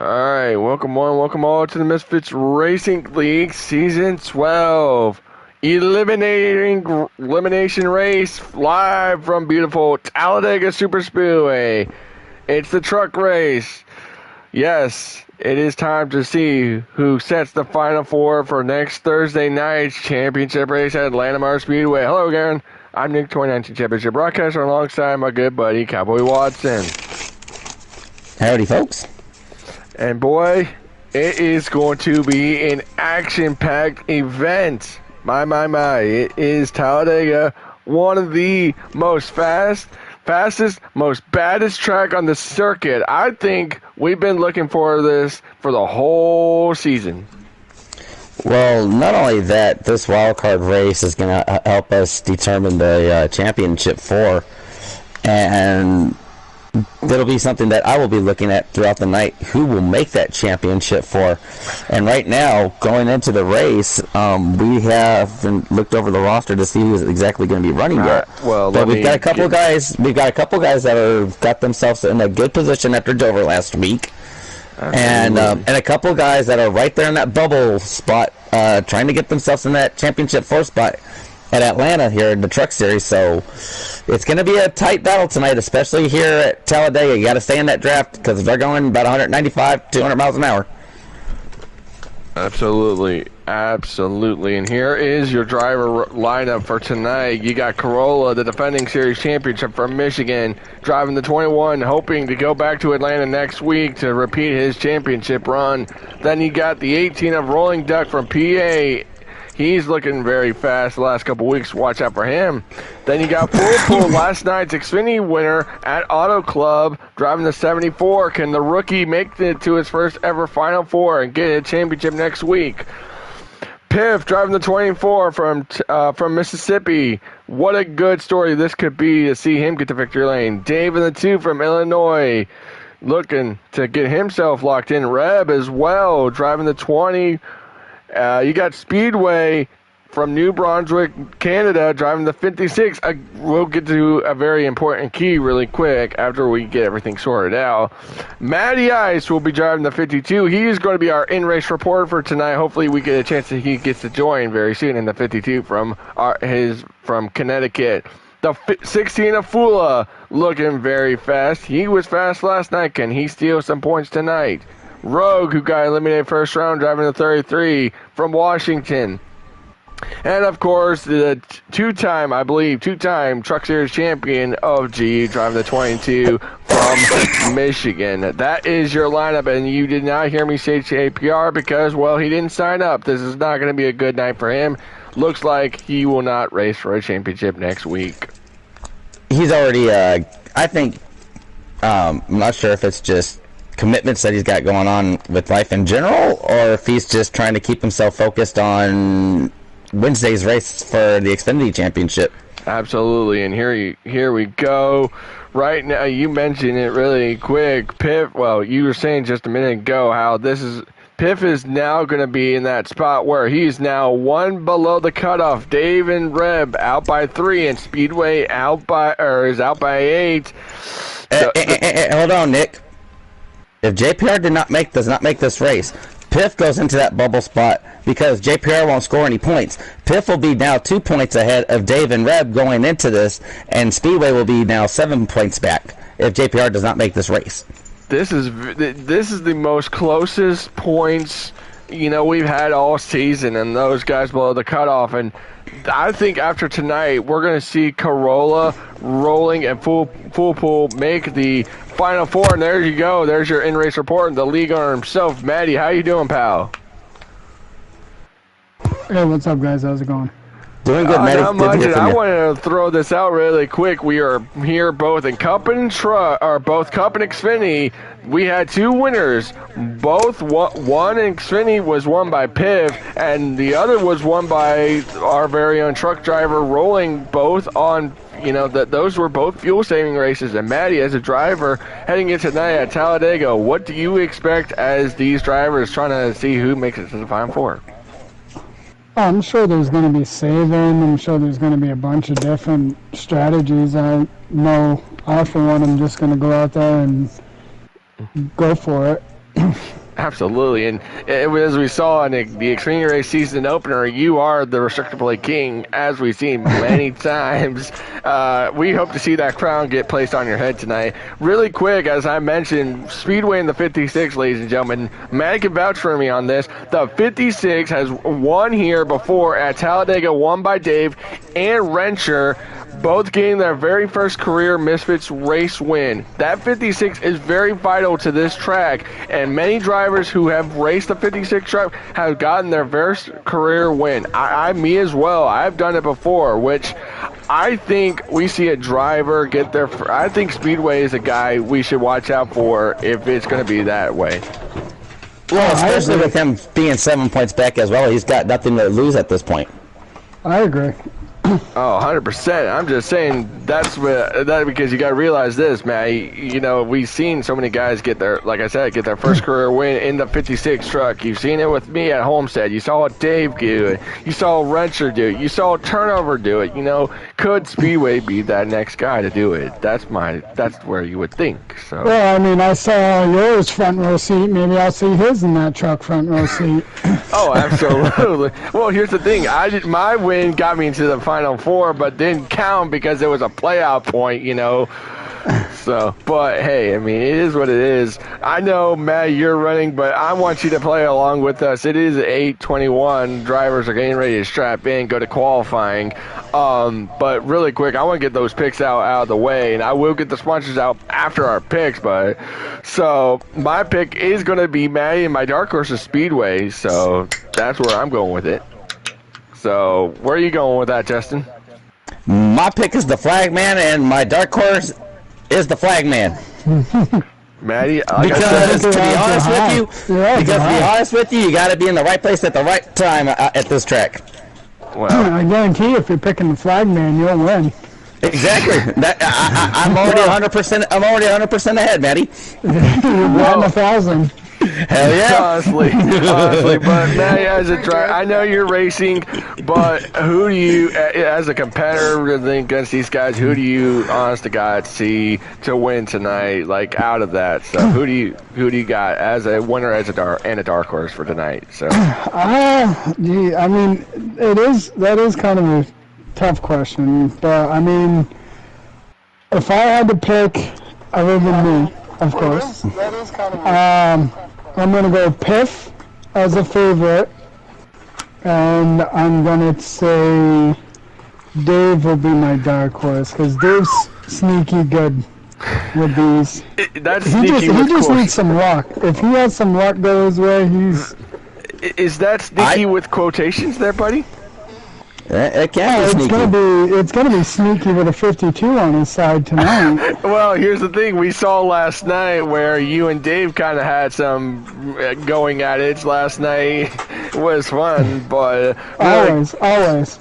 Alright, welcome welcome all to the Misfits Racing League Season 12. Elimination race live from beautiful Talladega Super Speedway. It's the truck race. Yes, it is time to see who sets the final four for next Thursday night's championship race at Atlanta Motor Speedway. Hello again. I'm Nick, 2019 Championship Broadcaster, alongside my good buddy Cowboy Watson. Howdy, folks. And boy, it is going to be an action-packed event. My. It is Talladega, one of the most fastest, most baddest track on the circuit. I think we've been looking for this for the whole season. Well, not only that, this wildcard race is going to help us determine the championship four, and it'll be something that I will be looking at throughout the night, who will make that championship four. And right now, going into the race, we haven't looked over the roster to see who's exactly going to be running yet. But we've got a couple of guys. We've got a couple guys that have got themselves in a good position after Dover last week. And a couple of guys that are right there in that bubble spot, trying to get themselves in that championship four spot at Atlanta here in the Truck Series. So it's going to be a tight battle tonight, especially here at Talladega. You got to stay in that draft because they're going about 195, 200 miles an hour. Absolutely. And here is your driver lineup for tonight. You got Corolla, the defending series championship from Michigan, driving the 21, hoping to go back to Atlanta next week to repeat his championship run. Then you got the 18 of Rolling Duck from PA. He's looking very fast the last couple weeks. Watch out for him. Then you got Pool, last night's Xfinity winner at Auto Club, driving the 74. Can the rookie make it to his first ever Final Four and get a championship next week? Piff driving the 24 from Mississippi. What a good story this could be to see him get to victory lane. Dave in the 2 from Illinois, looking to get himself locked in. Reb as well, driving the 20. You got Speedway from New Brunswick, Canada, driving the 56. We'll get to a very important key really quick after we get everything sorted out. Matty Ice will be driving the 52. He's going to be our in-race reporter for tonight. Hopefully we get a chance that he gets to join very soon in the 52 from Connecticut. The 16 of Fula looking very fast. He was fast last night. Can he steal some points tonight? Rogue, who got eliminated first round, driving the 33 from Washington. And, of course, the two-time Truck Series champion of GE, driving the 22 from Michigan. That is your lineup, and you did not hear me say JPR because, well, he didn't sign up. This is not going to be a good night for him. Looks like he will not race for a championship next week. He's already, I think, I'm not sure if it's just commitments that he's got going on with life in general, or if he's just trying to keep himself focused on Wednesday's race for the Xfinity Championship. Absolutely, and here we go. Right now, you mentioned it really quick. Piff, well, you were saying just a minute ago how Piff is now going to be in that spot where he's now one below the cutoff. Dave and Reb out by 3, and Speedway is out by 8. Hold on, Nick. If JPR does not make this race, Piff goes into that bubble spot because JPR won't score any points. Piff will be now 2 points ahead of Dave and Reb going into this, and Speedway will be now 7 points back if JPR does not make this race. This is the most closest points we've had all season, and those guys below the cutoff. And I think after tonight, we're going to see Corolla, Rolling, and Full Pool make the Final Four. And there you go. There's your in-race report. The league owner himself, Matty. How you doing, pal? Hey, what's up, guys? How's it going? Doing good, Matty. Not much. I wanted to throw this out really quick. We are here both in Cup and both Cup and Xfinity. We had 2 winners. Both one in Xfinity was won by Piv, and the other was won by our very own truck driver Rolling. Both on, those were both fuel-saving races. And Matty, as a driver heading into tonight at Talladega, what do you expect as these drivers trying to see who makes it to the Final Four? I'm sure there's going to be saving. I'm sure there's going to be a bunch of different strategies. I know I, for one, am just going to go out there and go for it. Absolutely, and as we saw in the Xfinity Race season opener, you are the restrictor plate king, as we've seen many times. We hope to see that crown get placed on your head tonight. Really quick, as I mentioned, Speedway in the 56, ladies and gentlemen. Matt can vouch for me on this. The 56 has won here before at Talladega, won by Dave and Rencher, both getting their very first career Misfits race win. That 56 is very vital to this track, and many drivers who have raced the 56 truck have gotten their first career win. Me as well. I've done it before, which I think we see a driver get their... I think Speedway is a guy we should watch out for if it's going to be that way. Well, especially with him being 7 points back as well, he's got nothing to lose at this point. I agree. Oh, 100%. I'm just saying that's because you got to realize this, man. You know, we've seen so many guys get their, like I said, get their first career win in the 56 truck. You've seen it with me at Homestead. You saw Dave do it. You saw Rencher do it. You saw Turnover do it. You know, could Speedway be that next guy to do it? That's where you would think. So. Well, I mean, I saw yours front row seat. Maybe I'll see his in that truck front row seat. Oh, absolutely. Well, here's the thing. My win got me into the Final Four, but didn't count because it was a playout point, you know. So, but hey, I mean, it is what it is. I know, Matt, you're running, but I want you to play along with us. It is 8:21. Drivers are getting ready to strap in, go to qualifying. But really quick, I want to get those picks out of the way, and I will get the sponsors out after our picks. But so my pick is going to be Maddie, and my dark horse is Speedway. So that's where I'm going with it. So where are you going with that, Justin? My pick is the Flag Man, and my dark horse is the Flag Man. Maddie, because to be honest with you, you got to be in the right place at the right time at this track. Well, I guarantee if you're picking the Flag Man, you'll win. Exactly. I'm already 100%. I'm already 100% ahead, Maddie. You're 1,000. Hell yeah. Honestly, but Maddie, as a driver, I know you're racing, but who do you, as a competitor against these guys, who do you, honest to God, see to win tonight? Like out of that, so who do you got as a winner, as a dark horse for tonight? So, I mean, that is kind of a tough question, but I mean, if I had to pick, other than me, of course, that is kind of I'm going to go Piff as a favorite, and I'm going to say Dave will be my dark horse, because Dave's sneaky good with these. He just needs some luck. If he has some luck go his way, he's... Is that sneaky with quotations there, buddy? It can be sneaky. It's gonna be sneaky with a 52 on his side tonight. Well, here's the thing. We saw last night where you and Dave kind of had some going at it last night. It was fun, but... Always.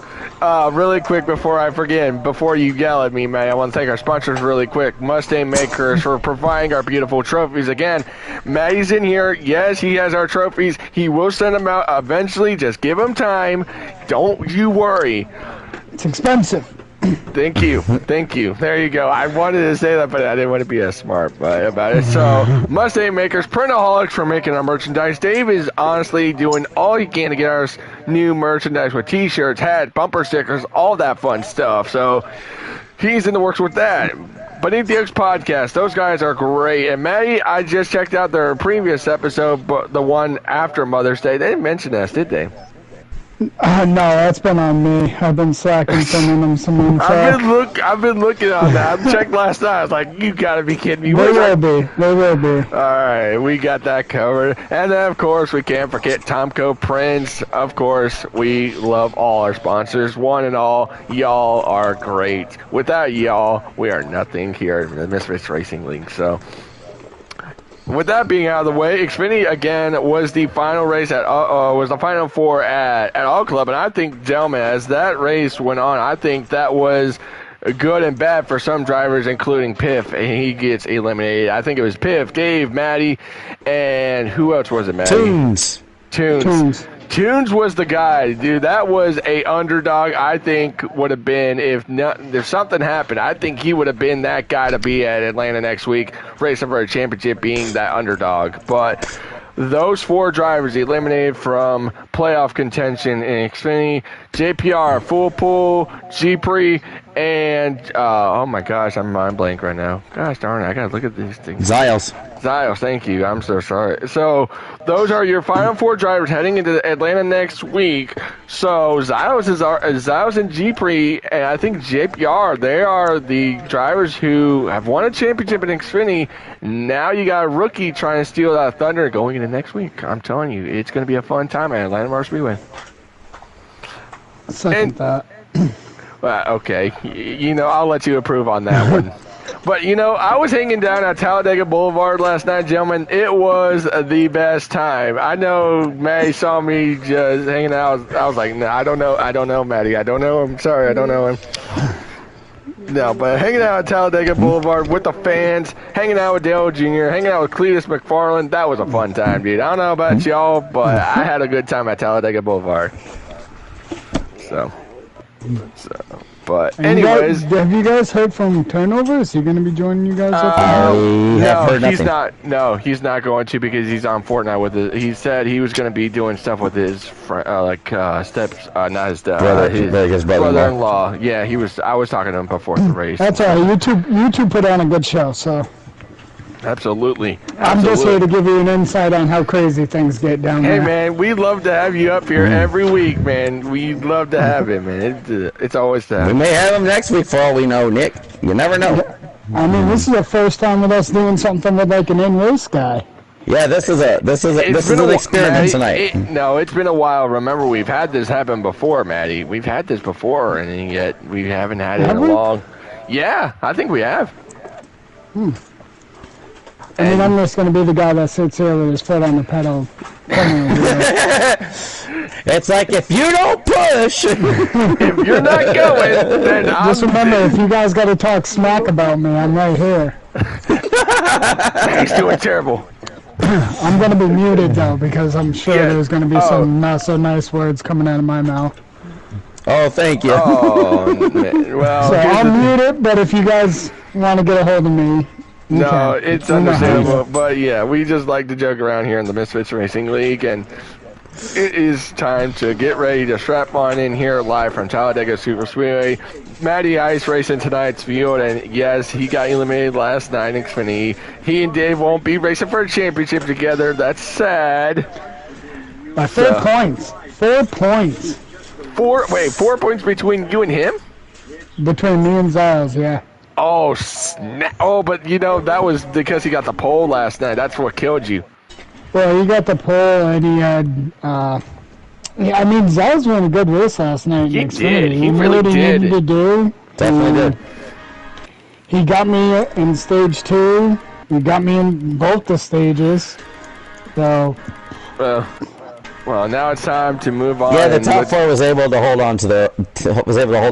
Really quick before I forget, before you yell at me, man, I want to thank our sponsors really quick. Mustang Makers for providing our beautiful trophies. Again, Maddie's in here. Yes, he has our trophies. He will send them out eventually. Just give him time. Don't you worry. It's expensive. Thank you. There you go. I wanted to say that, but I didn't want to be as smart about it. So, Mustang Makers, Printaholics for making our merchandise. Dave is honestly doing all he can to get our new merchandise with t-shirts, hats, bumper stickers, all that fun stuff. So, he's in the works with that. Beneath the Oaks podcast, those guys are great. And Maddie, I just checked out their previous episode, but the one after Mother's Day. They didn't mention us, did they? No, that's been on me. I've been slacking, sending them some info. I've been looking on that. I checked last night. I was like, you gotta be kidding me. They will be. All right, we got that covered. And then, of course, we can't forget Tomco Prints. Of course, we love all our sponsors. One and all, y'all are great. Without y'all, we are nothing here in the Misfits Racing League. So, with that being out of the way, Xfinity again was the final race was the final four at All Club, and I think, gentlemen, as that race went on, I think that was good and bad for some drivers, including Piff, and he gets eliminated. I think it was Piff, Dave, Maddie, and who else was it, Maddie? Tunes. Tunes was the guy, dude. That was a underdog. I think would have been if something happened. I think he would have been that guy to be at Atlanta next week, racing for a championship, being that underdog. But those 4 drivers eliminated from playoff contention in Xfinity: JPR, Full Pool, G-Pre, and oh my gosh, I'm mind blank right now. Gosh darn it, I gotta look at these things. Zios, thank you. I'm so sorry. So those are your final 4 drivers heading into Atlanta next week. So Zios and G-Pre, and I think JPR, they are the drivers who have won a championship in Xfinity. Now you got a rookie trying to steal that thunder going into next week. I'm telling you, it's going to be a fun time at Atlanta Motor Speedway. Second that. Okay, I'll let you approve on that one. But, I was hanging down at Talladega Boulevard last night, gentlemen. It was the best time. I know Maddie saw me just hanging out. I was like, no, I don't know, Maddie. I don't know him. Sorry, I don't know him. No, but hanging out at Talladega Boulevard with the fans, hanging out with Dale Jr., hanging out with Cletus McFarland, that was a fun time, dude. I don't know about y'all, but I had a good time at Talladega Boulevard. But anyways, have you guys heard from Turnover? Is he going to be joining you guys? No, he's not going to, because he's on Fortnite with it. He said he was going to be doing stuff with his brother-in-law. Yeah, I was talking to him before the race. That's all right. You two put on a good show, so. Absolutely. I'm just here to give you an insight on how crazy things get down there. Hey, man, we'd love to have you up here every week, man. We'd love to have him, man. It's always to have him. We may have him next week for all we know, Nick. You never know. I mean, this is the first time with us doing something with like an in-race guy. Yeah, this is an experiment tonight. It's been a while. Remember, we've had this happen before, Maddie. We've had this before, and yet we haven't had it in a long. Yeah, I think we have. I mean, I'm just going to be the guy that sits here with his foot on the pedal. It's like, if you don't push, if you're not going, then just remember, if you guys got to talk smack about me, I'm right here. He's doing terrible. I'm going to be muted, though, because I'm sure there's going to be some not so nice words coming out of my mouth. Oh, thank you. Oh, well, so I'll mute it, but if you guys want to get a hold of me, no, it's understandable, but yeah, we just like to joke around here in the Misfits Racing League, and it is time to get ready to strap on in here live from Talladega Super Speedway. Matty Ice racing tonight's field, and yes, he got eliminated last night in Xfinity. He and Dave won't be racing for a championship together. That's sad. By 4 points. 4 points. 4 points between you and him? Between me and Ziles, yeah. Oh, snap. Oh, but that was because he got the pole last night. That's what killed you. Well, he got the pole, and he had, Ziles won a good race last night. He did. He really did. Needed to do. Definitely did. He got me in stage 2. He got me in both the stages. So. Well, now it's time to move on. Yeah, the top 4 was able to hold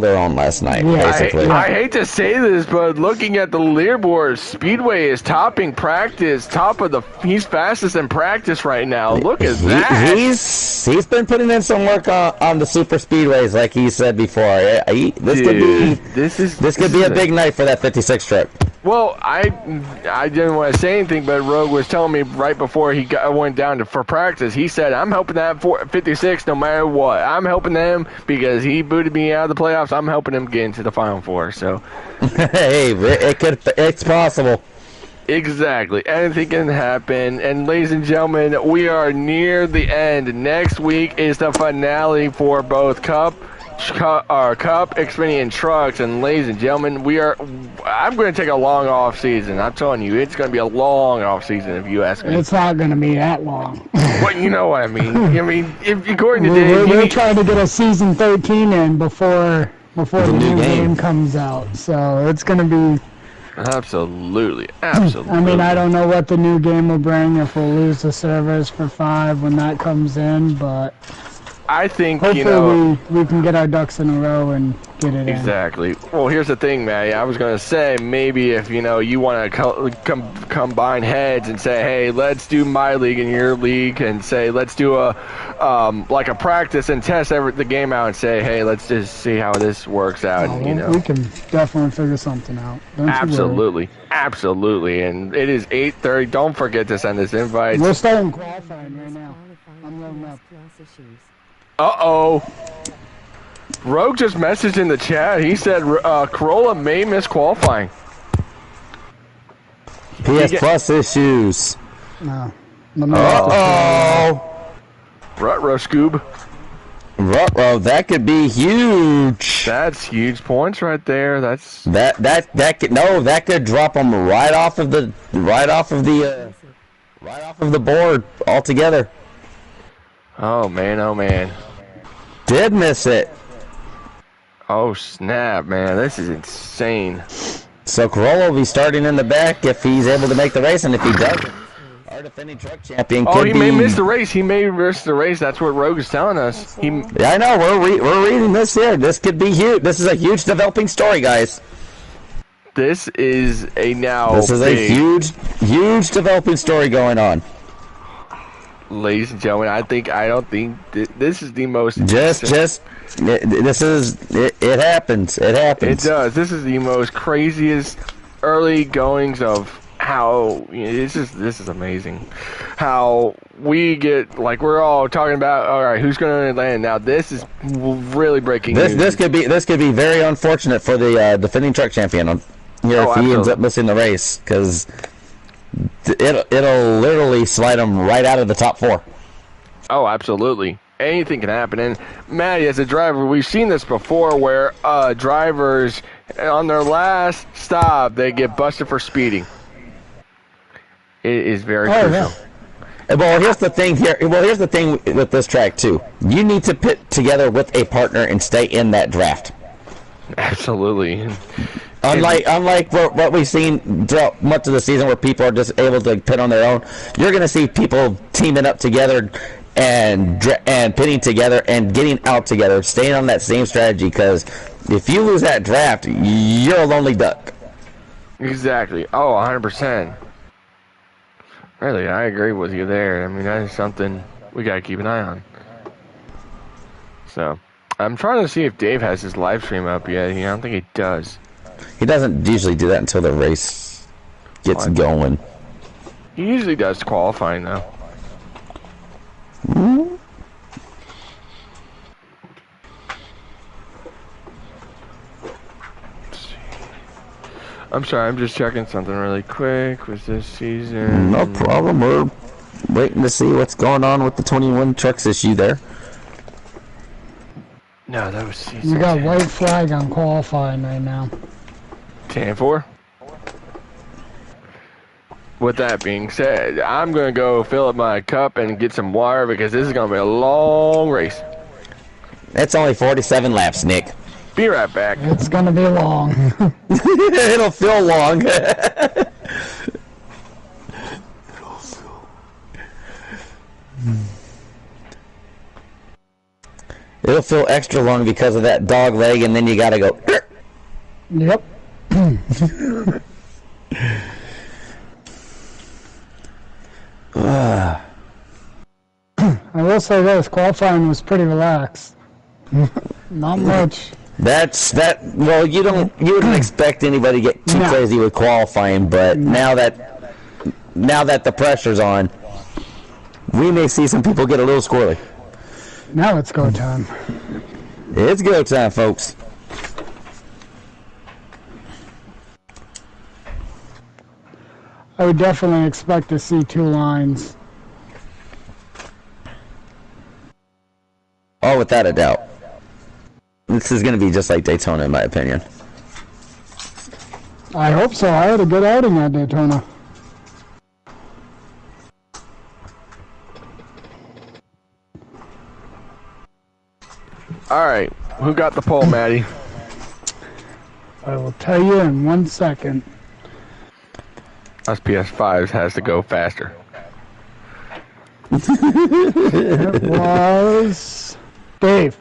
their own last night. Yeah, basically. I hate to say this, but looking at the leaderboard, Speedway is topping practice. He's fastest in practice right now. Look at that. He's been putting in some work on the super speedways, like he said before. This could be a big night for that 56 truck. Well, I didn't want to say anything, but Rogue was telling me right before he went down for practice, he said, I'm helping that 56 no matter what. I'm helping them because he booted me out of the playoffs. I'm helping him get into the Final Four. So, hey, it's possible. Exactly. Anything can happen. And ladies and gentlemen, we are near the end. Next week is the finale for both Cup, Xfinity, and Trucks. And ladies and gentlemen, I'm going to take a long off season. I'm telling you, it's going to be a long off season if you ask me. It's not going to be that long. Well, you know what I mean. If according to Dave, we're trying to get a season 13 in before the new game comes out. So it's going to be. Absolutely. I mean, I don't know what the new game will bring, if we'll lose the servers for 5 when that comes in, but I think, hopefully you know... we can get our ducks in a row and get it Exactly. Well, here's the thing, Matty. I was going to say, maybe if, you know, you want to combine heads and say, hey, let's do my league and your league, and say, let's do like a practice and test the game out and say, hey, let's just see how this works out. in. And, you know, We can definitely figure something out. Don't absolutely. Absolutely. And it is 8:30. Don't forget to send us invites. We're starting qualifying right now. I'm loading up. Uh-oh. Rogue just messaged in the chat. He said Corolla may miss qualifying. PS Plus issues. No. Uh-oh. Ruh-roh, Scoob. Ruh-roh, that could be huge. That's huge points right there. That's that could drop them right off of the board altogether. Oh man, oh man. Did miss it. Oh snap, man. This is insane. So Corolla will be starting in the back if he's able to make the race, and if he doesn't, our defending truck champion could be... Oh, he may miss the race. He may miss the race. That's what Rogue is telling us. Yeah, I know. We're reading this here. This could be huge. This is a huge developing story, guys. This is a huge developing story going on. Ladies and gentlemen, I don't think this is the most... It happens. It happens. It does. This is the most craziest early goings of how... this is amazing. How we get... Like, we're all talking about, all right, who's going to land? Now, this is really breaking news. This could be very unfortunate for the defending truck champion if he ends up missing the race, because... It'll literally slide them right out of the top 4. Oh, absolutely. Anything can happen. And Matty, as a driver, we've seen this before where drivers, on their last stop, they get busted for speeding. It is very crucial. Yeah. Well, here's the thing here. Well, here's the thing with this track, too. You need to pit together with a partner and stay in that draft. Absolutely. Unlike what we've seen throughout much of the season, where people are just able to pit on their own, you're going to see people teaming up together and pitting together and getting out together, staying on that same strategy. Because if you lose that draft, you're a lonely duck. Exactly. Oh, 100%. Really, I agree with you there. I mean, that is something we got to keep an eye on. So, I'm trying to see if Dave has his live stream up yet. I don't think he does. He doesn't usually do that until the race gets going. He usually does qualifying, though. Mm-hmm. I'm sorry, I'm just checking something really quick. Was this season? No problem. We're waiting to see what's going on with the 21 trucks issue there. No, that was season. We got white flag on qualifying right now. 10-4. With that being said, I'm going to go fill up my cup and get some water because this is going to be a long race. It's only 47 laps, Nick. Be right back. It's going to be long. It'll feel long. It'll feel extra long because of that dog leg, and then you got to go. Yep. I will say this, qualifying was pretty relaxed. Not much. Well, you wouldn't expect anybody to get too crazy with qualifying, but now that the pressure's on, we may see some people get a little squirrely. Now it's go time. It's go time, folks. I would definitely expect to see 2 lines. Oh, without a doubt. This is going to be just like Daytona, in my opinion. I hope so. I had a good outing at Daytona. All right, who got the pole, Maddie? I will tell you in 1 second. Us PS5s has to go faster. It was Dave.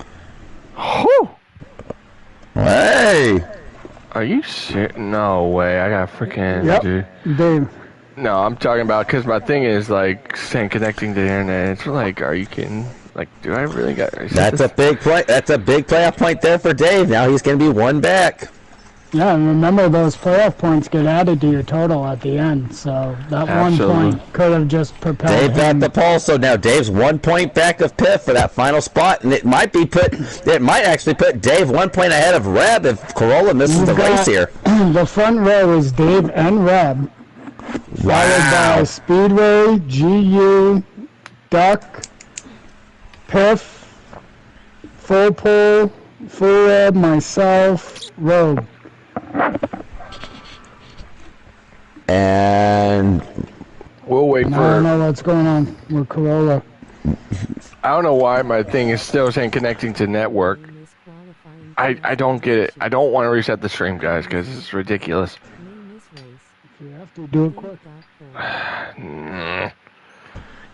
Whew. Hey. Are you serious? No way. I got freaking. Yep. Dude. Dave. No, I'm talking about because my thing is like saying connecting to the internet. It's like, are you kidding? Like, do I really got? That's a big play. That's a big playoff point there for Dave. Now he's going to be one back. Yeah, and remember those playoff points get added to your total at the end, so that Absolutely. 1 point could have just propelled Dave got him. the pole, so now Dave's 1 point back of Piff for that final spot, and it might actually put Dave 1 point ahead of Reb if Corolla misses the race here. The front row is Dave and Reb, followed by Wow. Speedway, GU, Duck, Piff, Full Pole, Full Reb, myself, Rogue. And We'll wait I don't for. know what's going on with Corolla. I don't know why my thing is still saying connecting to network. I don't get it. I don't want to reset the stream, guys, because it's ridiculous. You have to do it quick.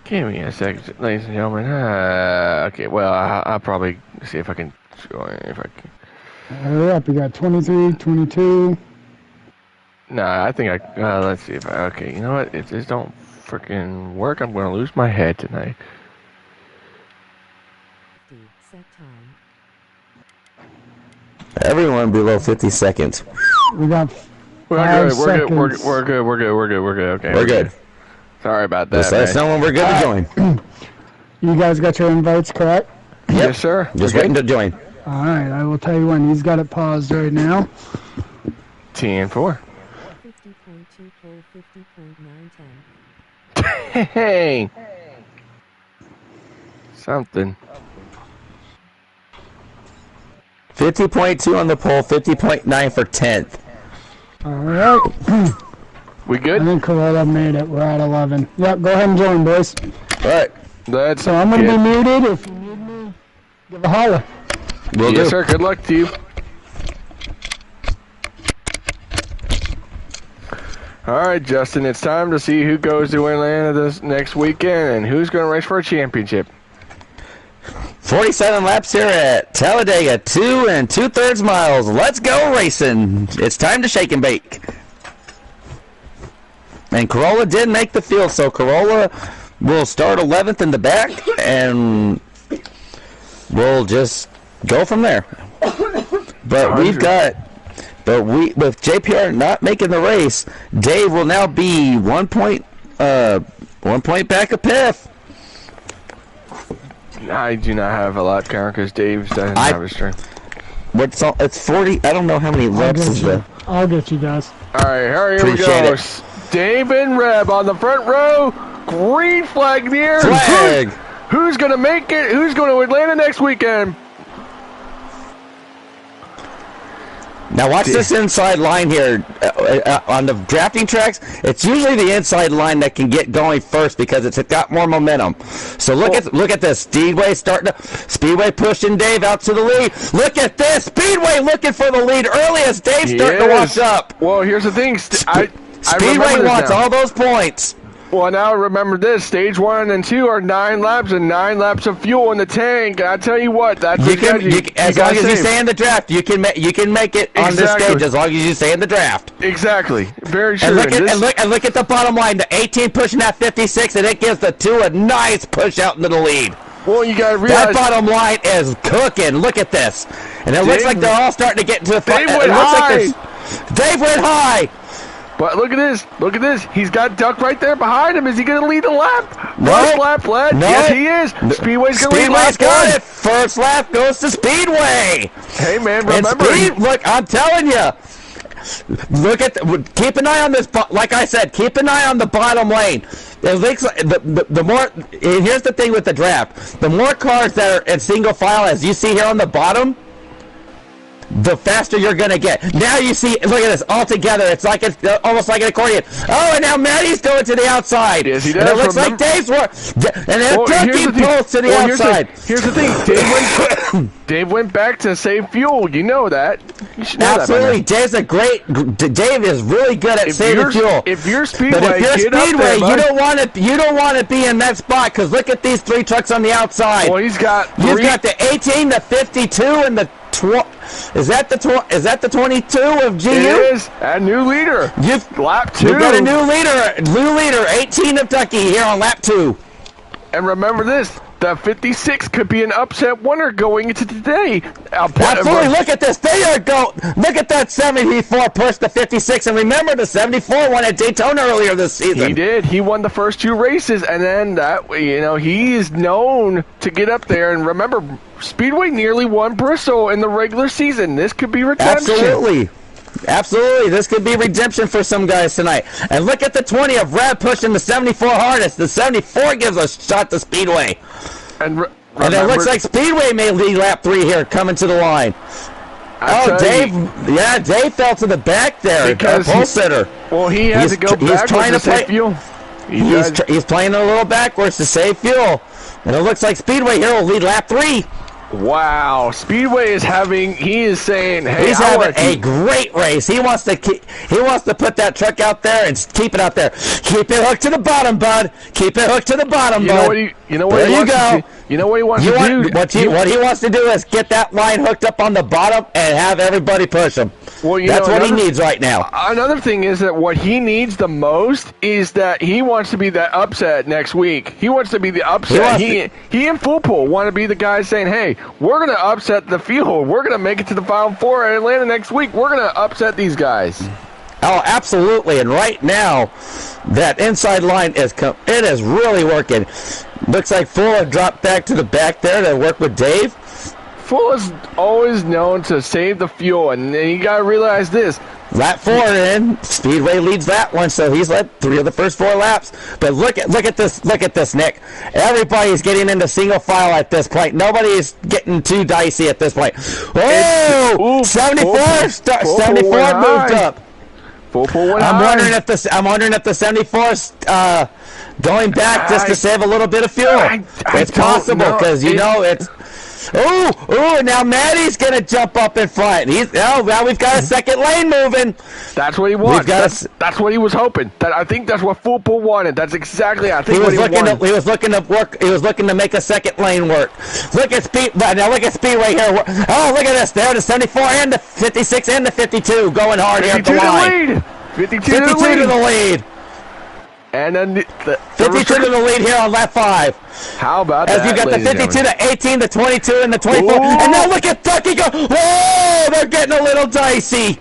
Give me a second, ladies and gentlemen. Okay, well, I'll probably see if I can join. If I can. Hurry up, you got 23, 22. Nah, I think let's see if I. Okay, you know what? If this don't freaking work, I'm gonna lose my head tonight. everyone below 50 seconds. We got We're 5 good. We're good. seconds. We're good. We're good. We're good. We're good. Okay. We're good. Sorry about that. Just let us know when we're good to join. You guys got your invites correct? Yes, sir. Just We're waiting good. to join. All right, I will tell you when. He's got it paused right now. TN4. 50.2 pole 50.910. Hey. Something. 50.2 on the pole, 50.9 for 10th. All right. We I good? think Corolla made it. We're at 11. Yep, go ahead and join, boys. All right. Let's So I'm going to be get- muted. If you need me, give a holler. Will Yes, do. sir. Good luck to you. All right, Justin. It's time to see who goes to Atlanta this next weekend and who's going to race for a championship. 47 laps here at Talladega, 2 2/3 miles. Let's go racing. It's time to shake and bake. And Corolla did make the field, so Corolla will start 11th in the back, and we'll just go from there. But with JPR not making the race, Dave will now be 1 point back of Piff. I do not have a lot, Karen, because Dave doesn't have a string. It's 40. I don't know how many laps is the. I'll get you guys. All right, here we Appreciate go. it. Dave and Reb on the front row. Green flag near. Flag. Who's going to make it? Who's going to Atlanta next weekend? Now watch this inside line here on the drafting tracks. It's usually the inside line that can get going first because it's got more momentum. So look at this. Speedway pushing Dave out to the lead. Look at this. Speedway looking for the lead early as Dave's starting to wash up. Well, here's the thing. I Speedway remember this wants now. all those points. Well, now remember this. Stage 1 and 2 are 9 laps and 9 laps of fuel in the tank. And I tell you what, that's As long as you stay in the draft, you can make it on this Exactly. stage as long as you stay in the draft. Exactly. Very true. And look, And this- and look at the bottom line. The 18 pushing that 56, and it gives the 2 a nice push out into the lead. well, you got to That realize. bottom line is cooking. Look at this. And it looks Dave- like they're all starting to get into the front. Dave went It looks like high. there's- Dave went high. But look at this. Look at this. He's got Duck right there behind him. Is he going to lead the lap? No. First lap led. No. Yes, he is. Speedway's going to lead Speedway's lap got 1. it. First lap goes to Speedway. Hey, man, And remember. look, I'm telling you. Keep an eye on this. Like I said, keep an eye on the bottom lane. It looks like the more. Here's the thing with the draft: the more cars that are in single file, as you see here on the bottom, the faster you're going to get. Now you see, look at this, all together. It's like it's almost like an accordion. Oh, and now Matty's going to the outside. Yes, he does. And it looks like Dave's work. And then Turkey pulls to the outside. Here's the thing. Dave went back to save fuel. You know that. You should know Absolutely. That Dave is really good at saving fuel. If you're Speedway, but if you're Speedway, you don't want to be in that spot because look at these 3 trucks on the outside. Well, you've got the 18, the 52, and the is that the 22 of GU? It is a new leader. Lap 2. You've got a new leader, 18 of Ducky here on lap 2. And remember this. The 56 could be an upset winner going into today. Absolutely. Look at this. They are Look at that 74 push the 56. And remember, the 74 won at Daytona earlier this season. He did. He won the first 2 races. And then, he is known to get up there. And remember, Speedway nearly won Bristol in the regular season. This could be redemption. Absolutely. This could be redemption for some guys tonight. And look at the 20 of Brad pushing the 74 hardest. The 74 gives a shot to Speedway. And it looks like Speedway may lead lap 3 here, coming to the line. Dave fell to the back there. Because he had to go backwards to save fuel. He's playing a little backwards to save fuel. And it looks like Speedway here will lead lap 3. Wow, Speedway is saying, hey, he's having a great race. He wants to put that truck out there and keep it out there. Keep it hooked to the bottom, bud. Keep it hooked to the bottom, bud. You know what he wants to do? What he wants to do is get that line hooked up on the bottom and have everybody push him. Well, that's what he needs right now. Another thing is that what he needs the most is that he wants to be that upset next week. He wants to be the upset. He and Full Pool want to be the guys saying, hey, we're going to upset the field. We're going to make it to the Final 4 at Atlanta next week. We're going to upset these guys. Oh, absolutely. And right now, that inside line it is really working. Looks like Full dropped back to the back there to work with Dave. Full is always known to save the fuel, and you got to realize this. Lap 4 in, Speedway leads that one, so he's led 3 of the first 4 laps. But look at this, Nick. Everybody's getting into single file at this point. Nobody's getting too dicey at this point. Oh, 74 moved up. I'm wondering if the 74's going back just to save a little bit of fuel. It's possible because it's. Oh! Now Matty's gonna jump up in front. Now we've got a second lane moving. That's what he wants. That's what he was hoping. I think that's what Full Pool wanted. That's exactly. I think he was looking to make a second lane work. Look at Speedway here. Oh, look at this. There, the 74 and the 56 and the 52 going hard here at the line. 52 to the lead. And then the 52 to the lead here on lap 5. How about that? As you got the 52 to 18, the 22, and the 24. Ooh. And now look at Ducky go. Oh, they're getting a little dicey.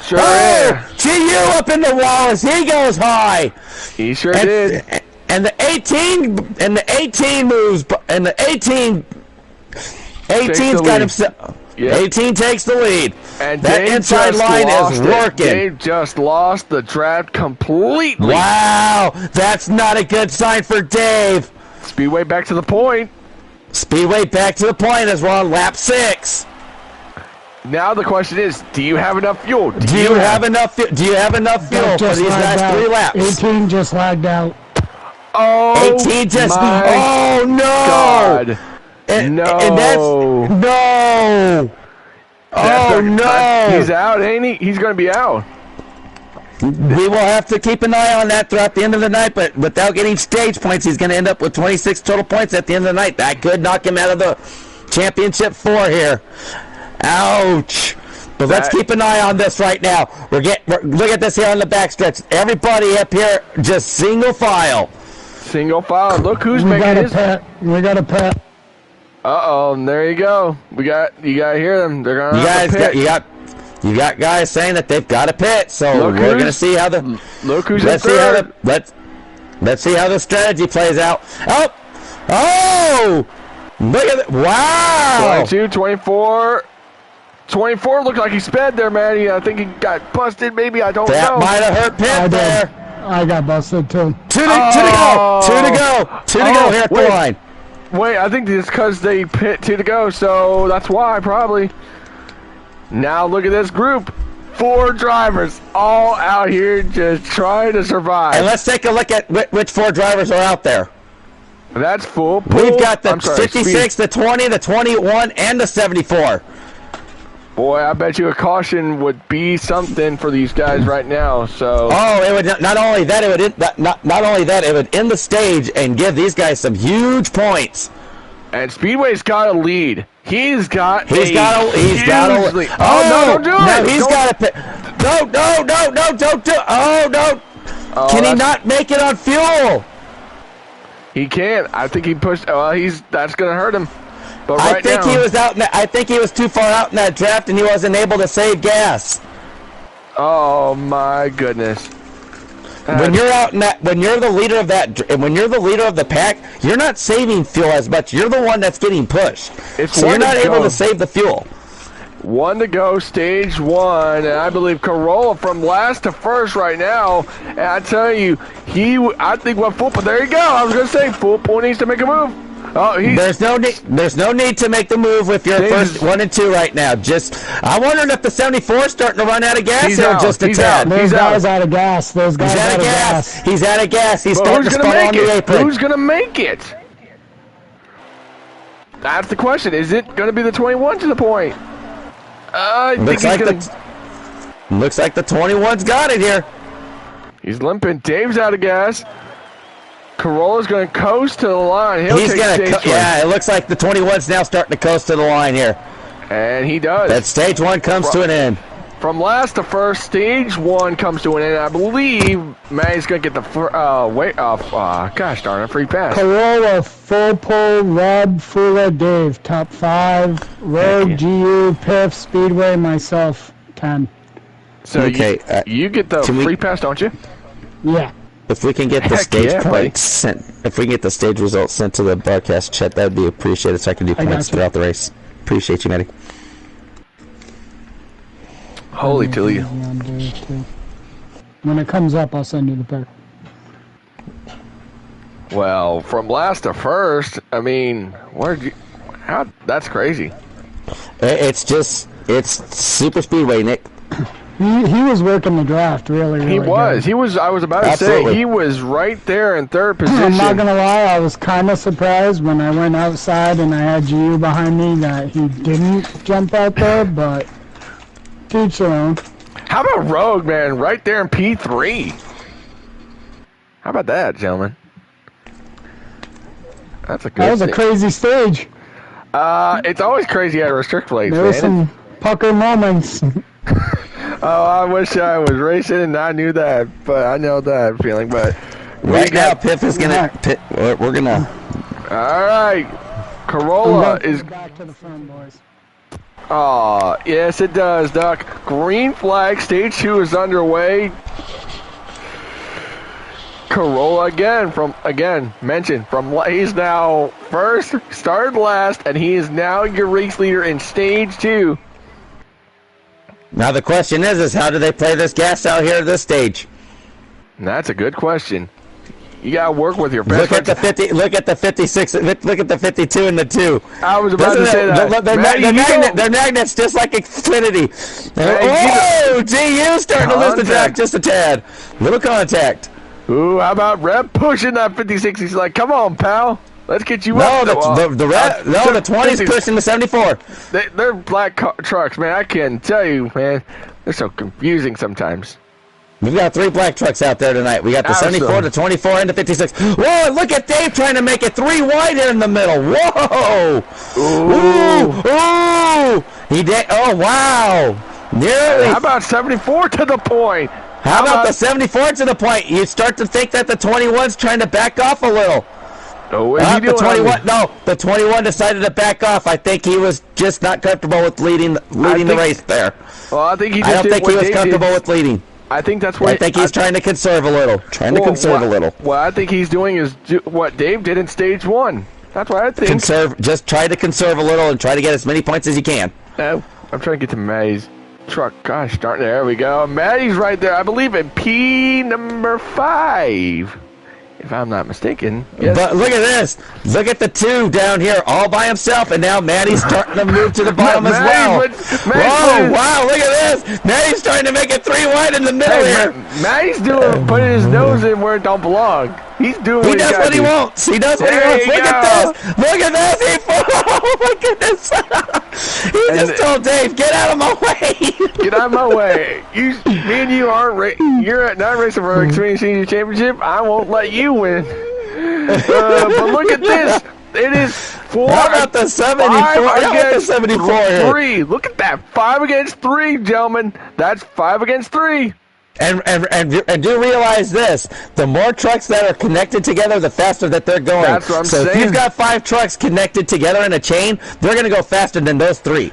Sure is. GU up in the wall as he goes high. He sure did. And the 18 moves, and the 18's got himself. Yep. 18 takes the lead. And that Dave inside line is working. Dave just lost the draft completely. Wow, that's not a good sign for Dave. Speedway back to the point. Speedway back to the point as we're on lap 6. Now the question is, do you have enough fuel? Do you have enough fuel for these last 3 laps? 18 just lagged out. Oh, 18 just. Oh no! God. And that's no. Oh no! He's out, ain't he? He's going to be out. We will have to keep an eye on that throughout the end of the night, but without getting stage points, he's going to end up with 26 total points at the end of the night. That could knock him out of the championship 4 here. Ouch! But let's keep an eye on this right now. Look at this here on the backstretch. Everybody up here, just single file. Single file. Look who's making his. We got a pet. Uh-oh, and there you go. You got to hear them. They're going to have to pit. You got guys saying that they've got to pit, so we're going to see how the let's see how the strategy plays out. Oh! Look at it. Wow! 22, 24. 24 looked like he sped there, Matty. I think he got busted, maybe. I don't know. That might have hurt Pitt there. I got busted, too. Two to go here at the line. Wait, I think it's because they pit 2 to go, so that's why, probably. Now look at this group. 4 drivers all out here just trying to survive. And let's take a look at which 4 drivers are out there. That's full. We've got the 56, the 20, the 21, and the 74. Boy, I bet you a caution would be something for these guys right now. So. Oh, it would not only that, it would end the stage and give these guys some huge points. And Speedway's got a lead. He's got a lead. Oh, no, don't do it. No, he's got a no, don't do it. Oh, no. Oh, Can he not make it on fuel? He can't. I think he pushed. Well, that's going to hurt him. But right I think now, he was out. I think he was too far out in that draft, and he wasn't able to save gas. Oh my goodness! When you're out in that, when you're the leader of the pack, you're not saving fuel as much. You're the one that's getting pushed. So you're not able to save the fuel. 1 to go, stage 1, and I believe Corolla from last to first right now. And I tell you, I think what Football. There you go. I was going to say Football needs to make a move. Oh, there's no need to make the move with your first 1 and 2 right now. I'm wondering if the 74 is starting to run out of gas here just a tad. Those guys out of gas. Those guys out of gas. He's out of gas. He's starting to spun on the apron. Who's going to make it? That's the question. Is it going to be the 21 to the point? Looks like the 21's got it here. He's limping. Dave's out of gas. Corolla's going to coast to the line. He's going to, yeah, it looks like the 21's now starting to coast to the line here. And he does. That stage 1 comes to an end. From last to first, stage 1 comes to an end. I believe Maddie's going to get the weight off. Gosh darn it, free pass. Corolla, full pull, Rob, Fuller, Dave. Top 5. Rogue, GU, Piff, Speedway, myself, 10. So you get the free pass, don't you? Yeah. If we can get the stage points sent, if we can get the stage results sent to the broadcast chat, that would be appreciated so I can do points throughout the race. Appreciate you, Matty. Holy Tilly. When it comes up, I'll send you the pic. Well, from last to first, I mean, that's crazy. It's super speedway, Nick. He was working the draft really he was. good. I was about to say, he was right there in 3rd position. I'm not going to lie, I was kind of surprised when I went outside and I had GU behind me that he didn't jump out there, but teach their own. How about Rogue, man, right there in P3? How about that, gentlemen? That was a crazy stage. It's always crazy at restrict plates, There were some pucker moments. Oh, I wish I was racing and I knew that, but I know that feeling. But right now, Piff is gonna. We're gonna. All right, Corolla is back to the front, boys. Oh, yes, it does, Duck. Green flag, stage 2 is underway. Corolla he's now first, started last, and he is now your race leader in stage 2. Now the question is how do they play this gas out here at this stage? And that's a good question. You gotta work with your best. Look at the 50. Look at the 56. Look at the 52 and the 2. I was about to say that. They're magnets just like Xfinity. GU starting to lose the track just a tad. Little contact. Ooh, how about Rep pushing that 56? He's like, come on, pal. Let's get you up. The 20's pushing the 74. They're black trucks, man. I can tell you, man. They're so confusing sometimes. We've got 3 black trucks out there tonight. We got the 74, the 24, and the 56. Whoa, look at Dave trying to make it 3 wide here in the middle. Whoa. Ooh. He did. Oh, wow. Nearly. How about 74 to the point? How about the 74 to the point? You start to think that the 21's trying to back off a little. Oh, the 21. No, the 21 decided to back off. I think he was just not comfortable with leading the race there. Well, I think he. I don't think he was comfortable with leading. I think that's what. I think he's trying to conserve a little. Conserve a little. What I think he's doing is what Dave did in stage 1. That's what I think. Just try to conserve a little and try to get as many points as you can. No, I'm trying to get to Maddie's truck. Gosh, there we go. Maddie's right there. I believe in P number 5. if I'm not mistaken. Yes. But look at this. Look at the two down here all by himself, and now Maddie's starting to move to the bottom as well. Whoa, wow, look at this. Maddie's starting to make it 3 wide in the middle here. Maddie's putting his nose in where it don't belong. He's doing He does what he wants. He does what he wants. Look at this. Look at this. Oh, my goodness. He just told Dave, get out of my way. Get out of my way. Me and you aren't you're not racing for the Xfinity Senior Championship. I won't let you win. But look at this. It is 4. How about the 74? How about the 74 3. Look at that. 5 against 3, gentlemen. That's 5 against 3. And do realize this: the more trucks that are connected together, the faster that they're going. That's what I'm saying. So if you've got 5 trucks connected together in a chain, they're going to go faster than those 3.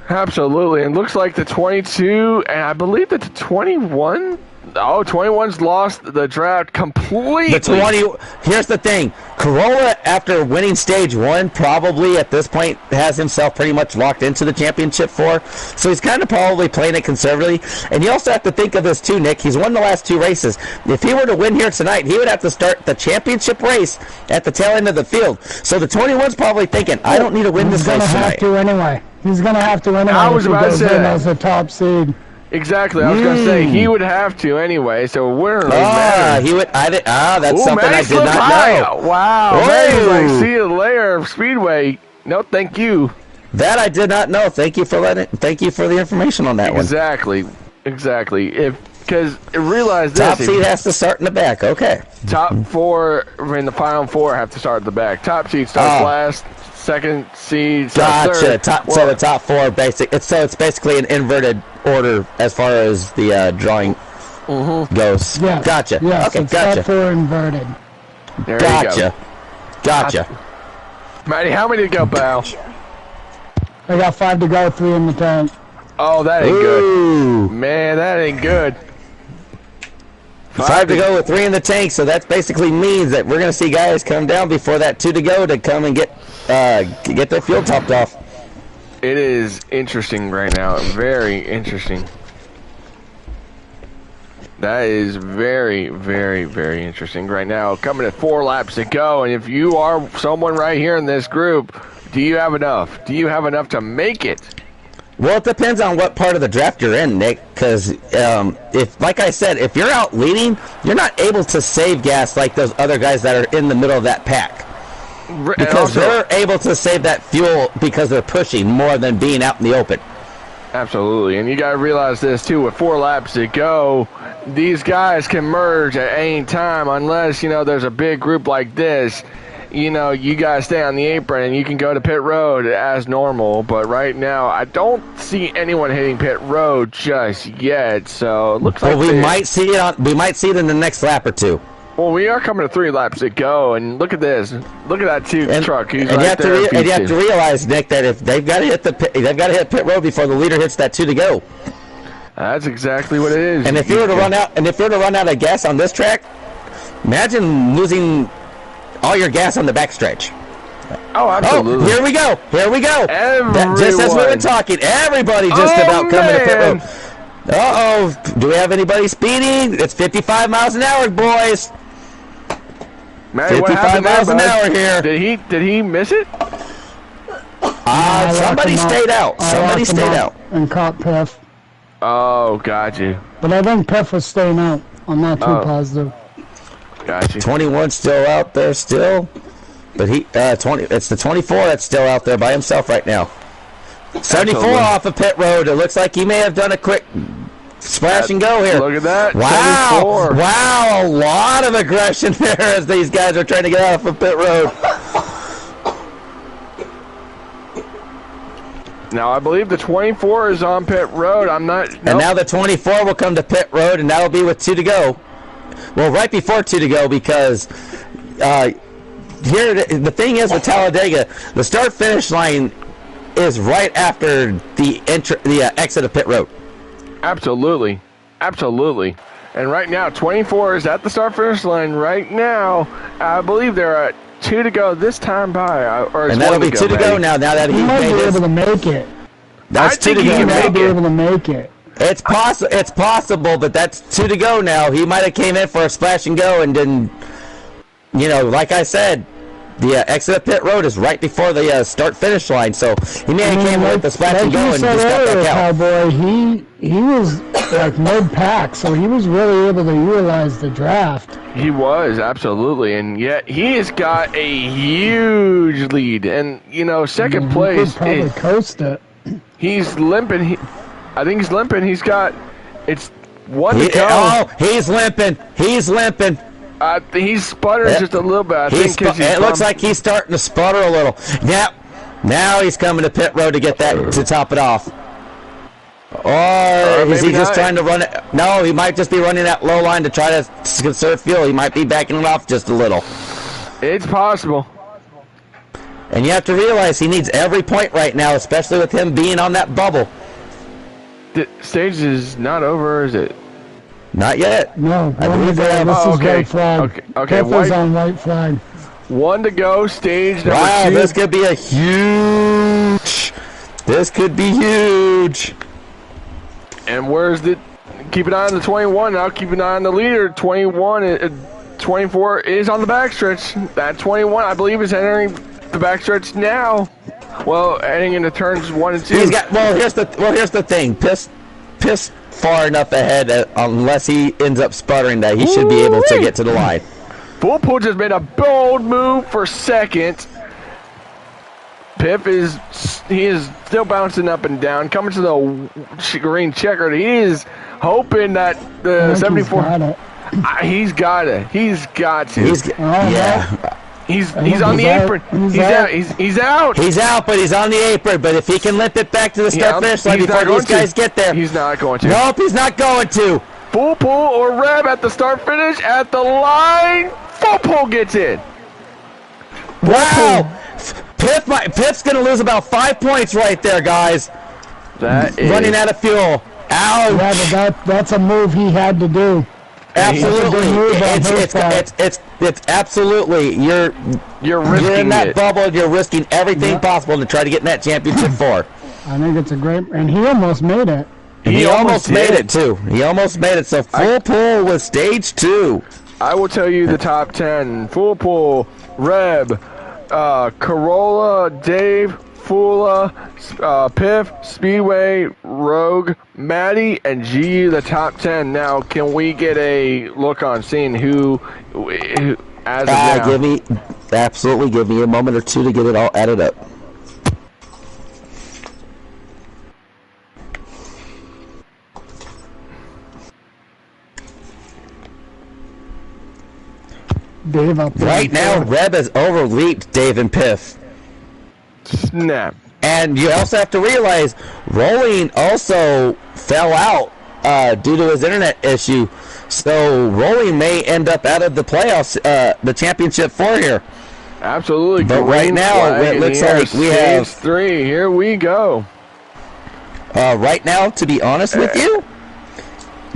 Absolutely. And looks like the 22, and I believe that the 21. Oh, 21's lost the draft completely. The 20. Here's the thing: Corolla, after winning stage 1, probably at this point has himself pretty much locked into the championship 4. So he's kind of probably playing it conservatively. And you also have to think of this too, Nick. He's won the last 2 races. If he were to win here tonight, he would have to start the championship race at the tail end of the field. So the 21's probably thinking, I don't need to win this race tonight. He's going to have to anyway. He's going to have to anyway. I was about to say that. As a top seed. Exactly. I was going to say he would have to anyway, so we're not matter. He would. That's something I did not know. Wow. Maddie's like, see you later, Speedway. No, thank you. That I did not know. Thank you for the information on that one. Exactly. Because realize this. Top seed has to start in the back. Okay. Top 4 in the final 4 have to start at the back. Top seed starts last. Second seed starts third. So the top 4 it's basically an inverted order as far as the drawing goes. Yes. Gotcha. Yes, Okay, gotcha. Top 4 inverted. There Gotcha. Maddie, how many to go, pal? I got 5 to go, 3 in the tank. Oh, that ain't good. Man, that ain't good. 5 to go with 3 in the tank, so that basically means that we're going to see guys come down before that 2 to go to come and get their fuel topped off. It is interesting right now. Very interesting. That is very, very, very interesting right now. Coming at 4 laps to go, and if you are someone right here in this group, do you have enough? Do you have enough to make it? Well, it depends on what part of the draft you're in, Nick, because if, like I said, if you're out leading, you're not able to save gas like those other guys that are in the middle of that pack. Because they're able to save that fuel because they're pushing more than being out in the open. Absolutely, and you got to realize this, too. With 4 laps to go, these guys can merge at any time unless, there's a big group like this. You guys stay on the apron and you can go to pit road as normal. But right now, I don't see anyone hitting pit road just yet. So it looks like we might see it in the next lap or 2. Well, we are coming to 3 laps to go, and look at this. Look at that truck. He's and right there. And you have to realize, Nick, that if they've got to hit pit road before the leader hits that 2 to go. That's exactly what it is. And if you were to run out of gas on this track, imagine losing all your gas on the backstretch. Oh, absolutely. Oh, here we go. Just as we were talking, everybody just about coming to pit road. Uh-oh. Do we have anybody speeding? It's 55 miles an hour, boys. Man, 55 miles an hour here. Did he miss it? Somebody stayed out. Somebody stayed out. And caught Piff. Oh, got you. But I think Piff was staying out. I'm not too positive. Got you. 21 still out there still. But it's the 24 that's still out there by himself right now. 74 Absolutely. off of pit road. It looks like he may have done a quick splash and go here. Look at that. Wow. 74. Wow. A lot of aggression there as these guys are trying to get off of pit road. Now, I believe the 24 is on pit road. I'm not... Nope. And now the 24 will come to pit road, and that'll be with 2 to go. Well, right before 2 to go, because here the thing is with Talladega, the start-finish line is right after the exit of pit road. Absolutely. And right now, 24 is at the start-finish line right now. I believe there are 2 to go this time by. And that'll be 2 to go now that he might be able to make it. That's 2 to go. He might be able to make it. It's possible, but that's 2 to go now. He might have came in for a splash and go and didn't like I said, the exit of pit road is right before the start-finish line, so he may have came with the splash and go and just got back out. Cowboy, he was like mid-pack, so he was really able to utilize the draft. He was, absolutely, and yet he has got a huge lead, and, second place. He could probably coast it. He's limping. I think he's limping. It's one to go. Oh, he's limping. He's limping. He's sputtering just a little bit. It looks like he's starting to sputter a little. Now he's coming to pit road to get that to top it off. Or is he just trying to run it? No, he might just be running that low line to try to conserve fuel. He might be backing it off just a little. It's possible. And you have to realize he needs every point right now, especially with him being on that bubble. The stage is not over, is it? Not yet. No, I believe this is white flag. Okay. White on white flag. One to go, stage number 2. Wow, this could be a huge. This could be huge. And where's the? Keep an eye on the 21 now. Keep an eye on the leader. 24 is on the backstretch. That 21, I believe, is entering the backstretch now. Well, heading into turns 1 and 2. Here's the thing. Piss far enough ahead unless he ends up sputtering that he should be able to get to the line. Foolpool just made a bold move for second. Piff is still bouncing up and down, coming to the green checker. He is hoping that the 74. He's got to. He's on the apron. He's out. He's out, but he's on the apron. But if he can limp it back to the start-finish line before these guys get there. He's not going to. Nope, he's not going to. Foolpool or Reb at the start-finish at the line. Foolpool gets in. Wow. Piff's going to lose about 5 points right there, guys. That is running out of fuel. Ouch. Yeah, but that's a move he had to do. Absolutely, it's absolutely you're risking in that it. bubble. You're risking everything possible to try to get in that championship 4. I think it's a great, and he almost made it. He almost made it too. He almost made it. So full pull with stage 2. I will tell you the top 10: Foolpool, Reb, Corolla, Dave, Fula, Piff, Speedway, Rogue, Maddie, and GU, the top 10. Now, can we get a look on seeing who as of now? Give me a moment or two to get it all added up. Dave up there. Right now, Reb has overleaped Dave and Piff. Snap. And you also have to realize Rolling also fell out due to his internet issue. So Rolling may end up out of the playoffs, the championship 4 here. Absolutely. But right now, it looks like we have 3. Here we go. Right now, to be honest with you,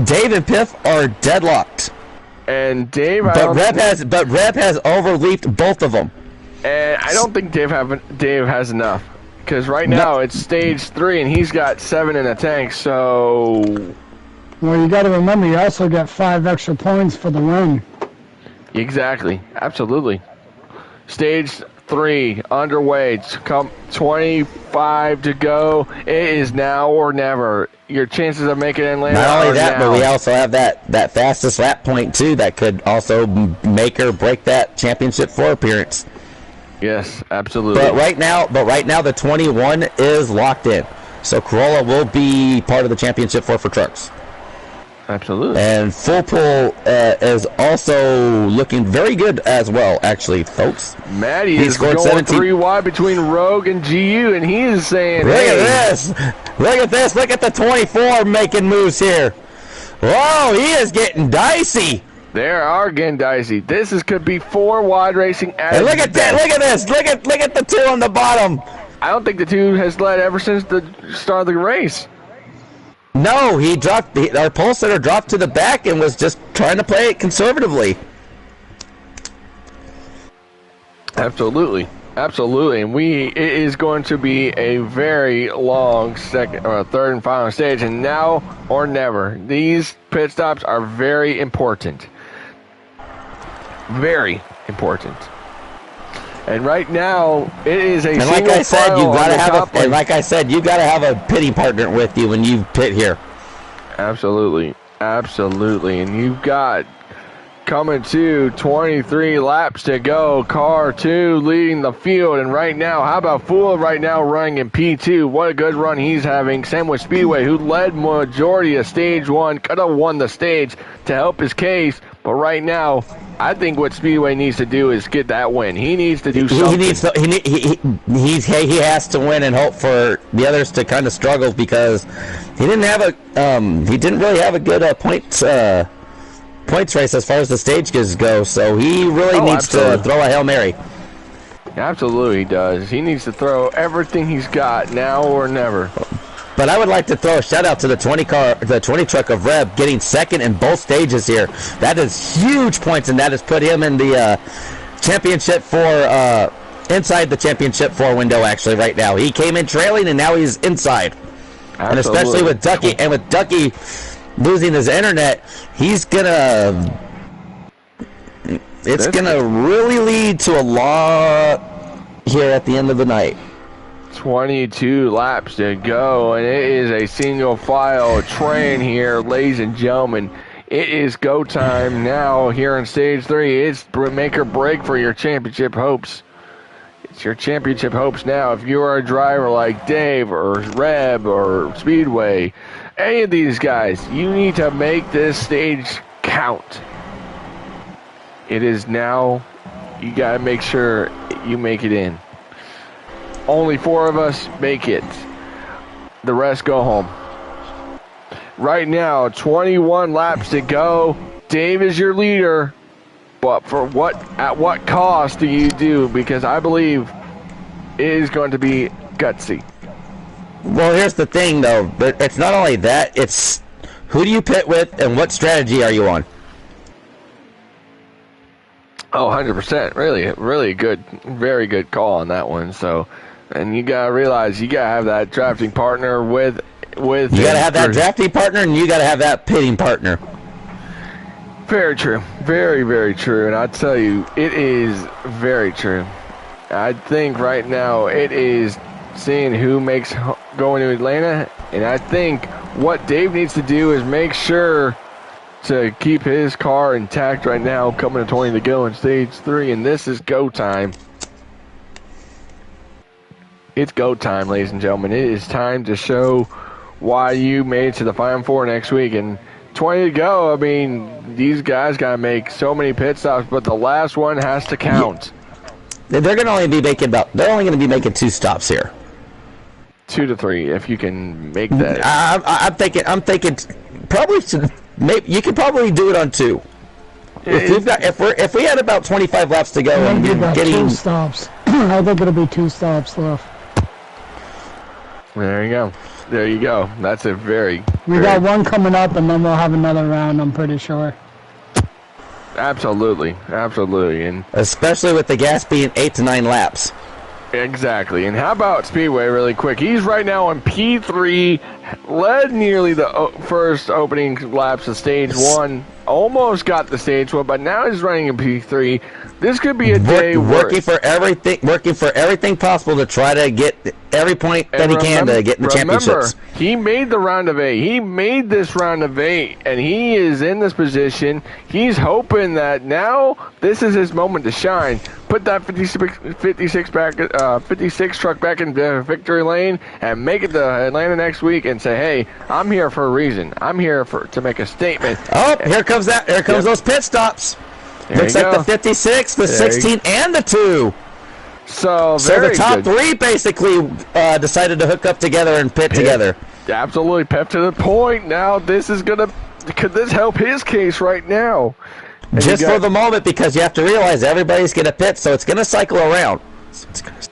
Dave and Piff are deadlocked. And Dave, Reb has overleaped both of them. And I don't think Dave has enough, because right now it's stage 3 and he's got 7 in the tank. So, well, you got to remember, you also got 5 extra points for the win. Exactly, absolutely. Stage 3 underway. 25 to go. It is now or never. Your chances of making it in Atlanta. Not only that, now. but we also have that fastest lap point too. That could also make or break that championship 4 appearance. Yes, absolutely. But right now, the 21 is locked in. So Corolla will be part of the championship 4 for trucks. Absolutely. And Full Pull is also looking very good as well, actually, folks. Maddie is going 3 wide between Rogue and GU, and he is saying, Look at this. Look at the 24 making moves here. Whoa, he is getting dicey. They are getting dicey. Could be 4 wide racing. And look at that! Look at this! Look at the 2 on the bottom. I don't think the 2 has led ever since the start of the race. No, he dropped. Our pole setter dropped to the back and was just trying to play it conservatively. Absolutely, and it is going to be a very long third and final stage, and now or never. These pit stops are very important. Very. important. And right now, it is a And single like I said, file you on gotta the have top and lane. like I said, you gotta have a pitting partner with you when you pit here. Absolutely. Absolutely. And you've got coming to 23 laps to go. Car 2 leading the field. And right now, how about Fool right now running in P2? What a good run he's having. Same with Speedway, who led majority of stage 1. Could have won the stage to help his case. But right now, I think what Speedway needs to do is get that win. He needs to do something. He has to win and hope for the others to kind of struggle because he didn't really have a good points race as far as the stages go. So he really needs to throw a Hail Mary. Absolutely, he does. He needs to throw everything he's got now or never. But I would like to throw a shout out to the 20 truck of Reb getting second in both stages here. That is huge points, and that has put him in the championship inside the championship 4 window actually right now. He came in trailing, and now he's inside. Absolutely. And especially with Ducky losing his internet, it's gonna really lead to a lot here at the end of the night. 22 laps to go, and it is a single file train here, ladies and gentlemen. It is go time now here in stage 3. It's make or break for your championship hopes. It's your championship hopes now. If you are a driver like Dave or Reb or Speedway, any of these guys, you need to make this stage count. It is now. You got to make sure you make it in. Only 4 of us make it. The rest go home. Right now, 21 laps to go. Dave is your leader. But at what cost do you do? Because I believe it is going to be gutsy. Well, here's the thing, though. But it's not only that. It's who do you pit with and what strategy are you on? Oh, 100%. Really good, very good call on that one. So, and you got to realize you got to have that drafting partner with you got to have that drafting partner and you got to have that pitting partner. Very true. Very, very true. And I tell you, it is very true. I think right now it is seeing who makes going to Atlanta. And I think what Dave needs to do is make sure to keep his car intact right now, coming to 20 to go in stage 3, and this is go time. It's go time, ladies and gentlemen. It is time to show why you made it to the Final 4 next week, and 20 to go. I mean, these guys got to make so many pit stops, but the last one has to count. They're going to only be making they're only going to be making 2 stops here. 2 to 3, if you can make that. I'm thinking probably maybe you could probably do it on 2. If we had about 25 laps to go and you're getting 2 stops, I think it'll be 2 stops left. There you go. That's a We got one coming up, and then we'll have another round. I'm pretty sure. Absolutely, and especially with the gas being 8 to 9 laps. Exactly. And how about Speedway really quick? He's right now on P3, led nearly the first opening laps of stage 1. Almost got the stage 1, but now he's running in P3. This could be a day working for everything possible to try to get every point that he can to get in the championships. He made the round of 8. He made this round of 8, and he is in this position. He's hoping that now this is his moment to shine. Put that 56 truck back in the victory lane and make it to Atlanta next week and say, hey, I'm here for a reason. I'm here to make a statement. Oh, here comes those pit stops. Looks like the 56, the 16, and the 2. So the top 3 basically decided to hook up together and pit together. Absolutely, pep to the point. Now could this help his case right now? And just for the moment, because you have to realize everybody's going to pit, so it's going to cycle around.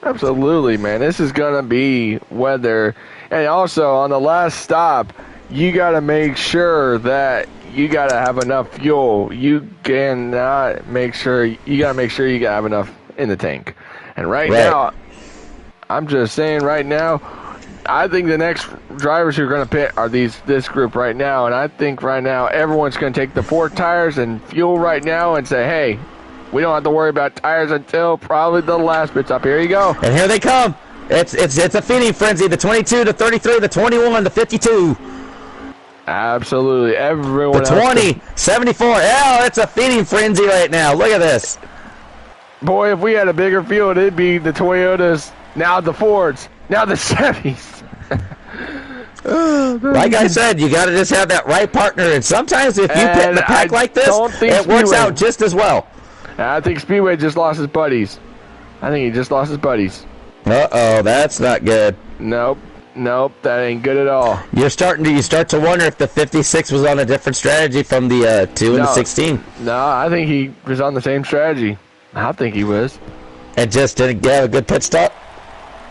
Absolutely, man. This is going to be weather. And also, on the last stop, you got to make sure that you got to have enough fuel. You got to make sure you got to have enough in the tank. And right now, I'm just saying right now, I think the next drivers who are going to pit are this group right now. And I think right now everyone's going to take the 4 tires and fuel right now and say, hey, We don't have to worry about tires until probably the last pit stop. Here you go. And here they come. It's a feeding frenzy. The 22, the 33, the 21, the 52. Absolutely. Everyone The 20, 74. Yeah, it's a feeding frenzy right now. Look at this. Boy, if we had a bigger field, it'd be the Toyotas, now the Fords, now the Chevys. Like I said, you got to just have that right partner. And sometimes if you pit in a pack like this, it works out just as well. I think Speedway just lost his buddies. I think he just lost his buddies. Uh-oh, that's not good. Nope, that ain't good at all. You start to wonder if the 56 was on a different strategy from the 2 and the 16. No, I think he was on the same strategy. I think he was. And just didn't get a good pit stop?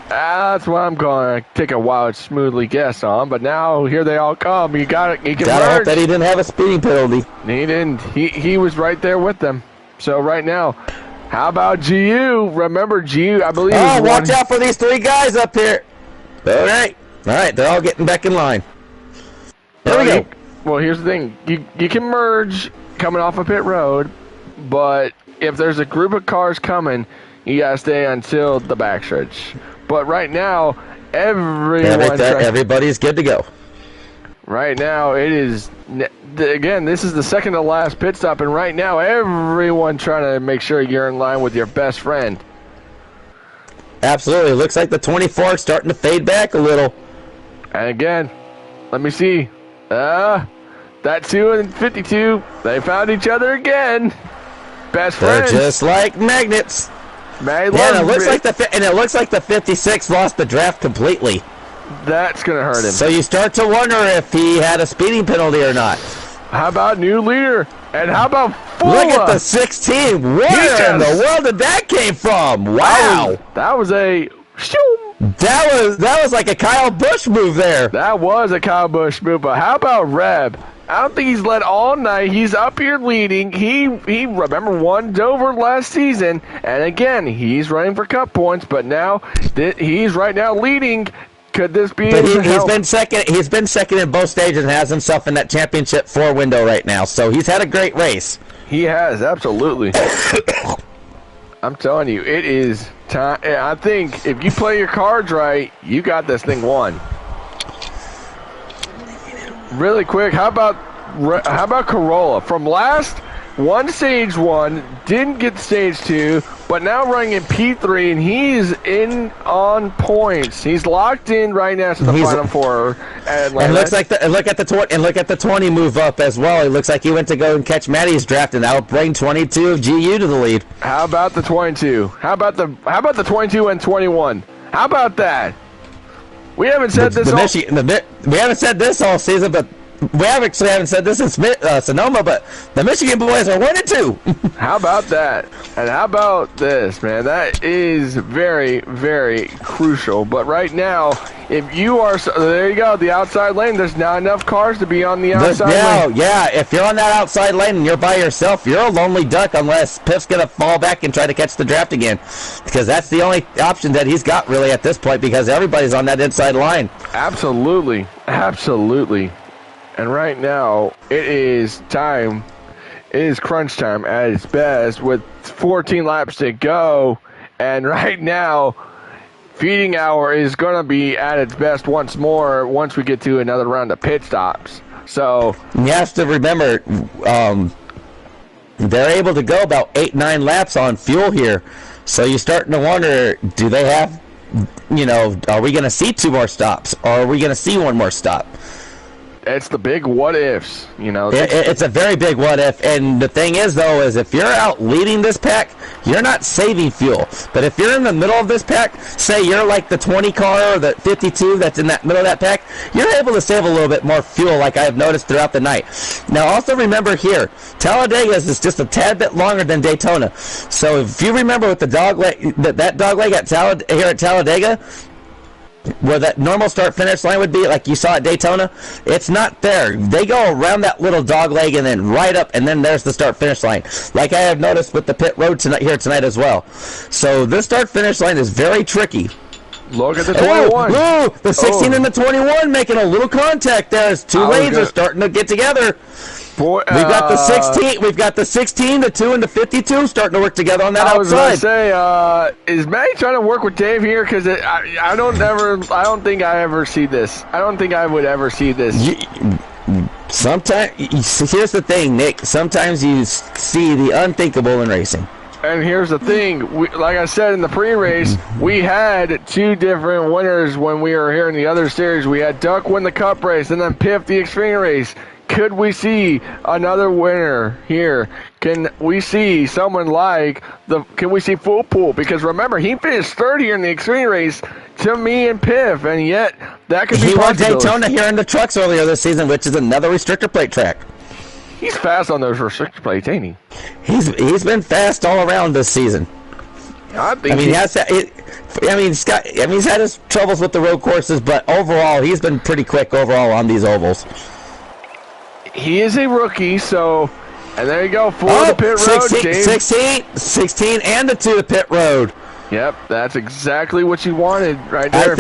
That's what I'm going to take a wild, smoothly guess on. But now here they all come. You got it. You can gotta merge. hope that he didn't have a speeding penalty. He didn't. He was right there with them. So right now, how about GU? Remember GU? I believe. Oh, watch out for these 3 guys up here. All right, they're all getting back in line. There we go. Well, here's the thing. You can merge coming off of pit road, but if there's a group of cars coming, you gotta stay until the backstretch. But right now, everybody's good to go. Right now, it is, again, this is the second to last pit stop, and right now, everyone trying to make sure you're in line with your best friend. Absolutely. Looks like the 24 is starting to fade back a little. And again, let me see. That 2 and 52, they found each other again. Best friends. They're just like magnets. Man, and it looks like the 56 lost the draft completely. That's gonna hurt him. So you start to wonder if he had a speeding penalty or not. How about new leader? And how about Fulla? Look at the 16. Where in the world did that came from? Wow. That was a. That was like a Kyle Busch move there. That was a Kyle Busch move. But how about Reb? I don't think he's led all night. He's up here leading. He remember won Dover last season, and again he's running for cup points. But now he's right now leading. Could this be? But he's been second. He's been second in both stages and has himself in that championship 4 window right now. So he's had a great race. He has, absolutely. I'm telling you, it is time. I think if you play your cards right, you got this thing won. Really quick, how about Corolla? From last, won stage 1, didn't get stage 2, but now running in P3, and he's in on points. He's locked in right now to the final 4 at Atlanta. And look at the 20 move up as well. It looks like he went to go and catch Maddie's draft, and that'll bring 22 of GU to the lead. How about the 22? How about the 22 and 21? How about that? We haven't said this. We haven't said this all season, but we haven't said this in Sonoma. But the Michigan boys are 1-2. How about that? And how about this, man? That is very, very crucial. But right now, if you are, there you go, the outside lane. There's not enough cars to be on the outside lane. Yeah. If you're on that outside lane and you're by yourself, you're a lonely duck unless Piff's gonna fall back and try to catch the draft again, because that's the only option that he's got really at this point, because everybody's on that inside line. Absolutely. And right now, it is time. It is crunch time at its best with 14 laps to go. And right now, feeding hour is going to be at its best once more once we get to another round of pit stops. So you have to remember, they're able to go about 8-9 laps on fuel here. So you're starting to wonder, do they have, are we going to see 2 more stops? Or are we going to see 1 more stop? It's the big what ifs, It's a very big what if, and the thing is, though, is if you're out leading this pack, you're not saving fuel. But if you're in the middle of this pack, say you're like the 20 car or the 52 that's in that middle of that pack, you're able to save a little bit more fuel, like I have noticed throughout the night. Now, also remember here, Talladega is just a tad bit longer than Daytona. So if you remember with the dogleg, that dogleg here at Talladega, where that normal start-finish line would be, like you saw at Daytona, it's not there. They go around that little dog leg and then right up, and then there's the start-finish line, like I have noticed with the pit road tonight as well. So this start-finish line is very tricky. Look at the 21. Oh, the 16 and the 21 making a little contact there as two lanes are starting to get together. Boy, We've got the 16. We've got the 16, the 2, and the 52 starting to work together on that I was going outside. to say, is Matty trying to work with Dave here? Because I don't think I ever see this. I don't think I would ever see this. Sometimes, here's the thing, Nick. Sometimes you see the unthinkable in racing. And here's the thing, like I said in the pre-race, we had two different winners when we were here in the other series. We had Duck win the Cup race and then Piff the Xfinity race. Could we see another winner here? Can we see someone like can we see Full Pool? Because remember, he finished third here in the Xfinity race to me and Piff, and yet that could be He won possible. Daytona here in the trucks earlier this season, which is another restrictor plate track. He's fast on those restrictor plates, ain't he? He's been fast all around this season. I think he's had his troubles with the road courses, but overall, he's been pretty quick overall on these ovals. he is a rookie, so, and there you go, for the pit road, 16, and the to the pit road. Yep, that's exactly what you wanted right there.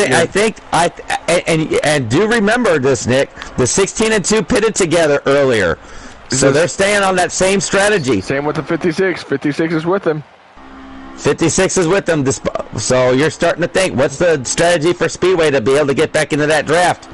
And do remember this, Nick. The 16 and 2 pitted together earlier, so they're staying on that same strategy. Same with the 56. 56 is with them. 56 is with them. So you're starting to think, what's the strategy for Speedway to be able to get back into that draft?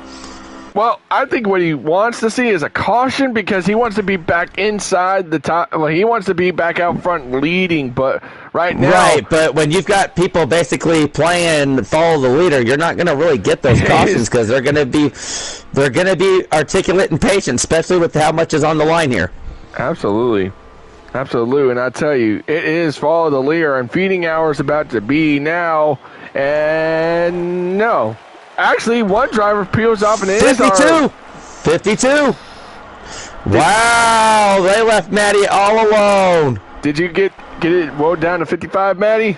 Well, I think what he wants to see is a caution because he wants to be back inside the top. Well, he wants to be back out front leading, but right now. Right, but when you've got people basically playing follow the leader, you're not going to really get those cautions because they're going to be articulate and patient, especially with how much is on the line here. Absolutely. Absolutely, and I tell you, it is follow the leader, and feeding hours about to be now, and no. Actually, one driver peels off and it 52! 52! Wow, they left Matty all alone. Did you get it rode down to 55, Matty?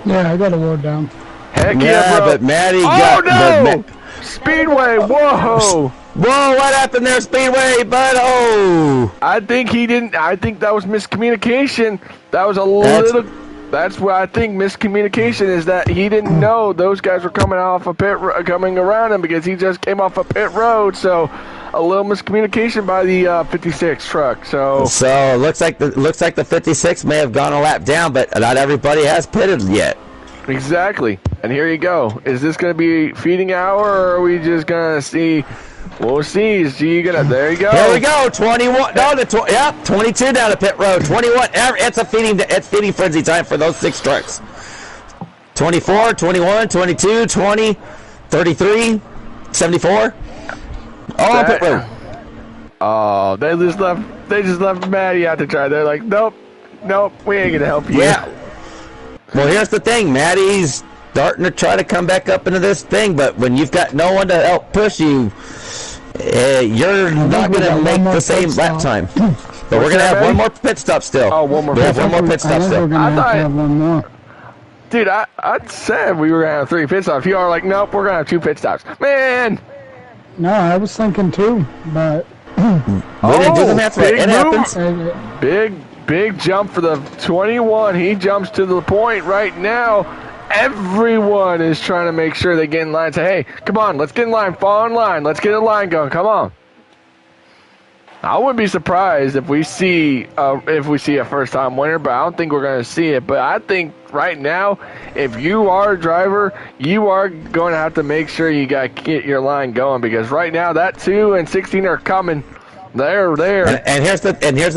Yeah, I got it rode down. Heck yeah, bro. But Matty Speedway, whoa! Whoa, what happened there, Speedway? But I think he didn't. I think that was miscommunication. That was a little. That's what I think miscommunication is, that he didn't know those guys were coming off a coming around him because he just came off a pit road. So a little miscommunication by the 56 truck. So it looks like the 56 may have gone a lap down, but not everybody has pitted yet. Exactly. And here you go. Is this going to be feeding hour, or are we just going to see? We'll see. There you go. Here we go. 21. No, 22 down the pit road. 21. It's feeding frenzy time for those 6 trucks. 24, 21, 22, 20, 33, 74. All pit road. Oh, they just left Matty out to try. They're like, nope, we ain't gonna help you. Yeah. Well, here's the thing. Matty's starting to try to come back up into this thing, but when you've got no one to help push you, you're not going to make the same lap time. But we're going to have one more pit stop still. Oh, one more. We have one more pit stop still. Dude, I said we were going to have 3 pit stops. You are like, nope, we're going to have 2 pit stops. Man! No, I was thinking 2, but... It doesn't have to. It happens. Big jump for the 21. He jumps to the point right now. Everyone is trying to make sure they get in line. Say, hey, come on, let's get in line. Fall in line. Let's get a line going. Come on. I wouldn't be surprised if we see a first-time winner, but I don't think we're going to see it. But I think right now, if you are a driver, you are going to have to make sure you got to get your line going, because right now that 2 and 16 are coming. They're there. And here's the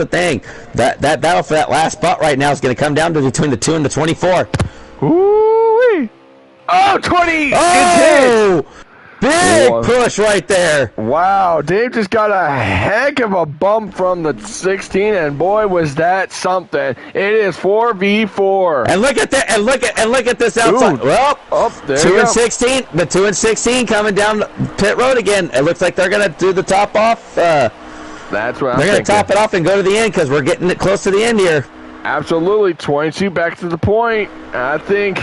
thing. That battle for that last spot right now is going to come down to between the 2 and the 24. Ooh-wee. Oh, 20! Oh! Big push right there. Wow, Dave just got a heck of a bump from the 16, and boy, was that something. It is 4v4. And look at that, and look at this outside. Ooh. Well, there 2 you and go. 16, the 2 and 16 coming down pit road again. It looks like they're going to do the top off. That's what I'm They're going to top it off and go to the end because we're getting it close to the end here. Absolutely, 22 back to the point. I think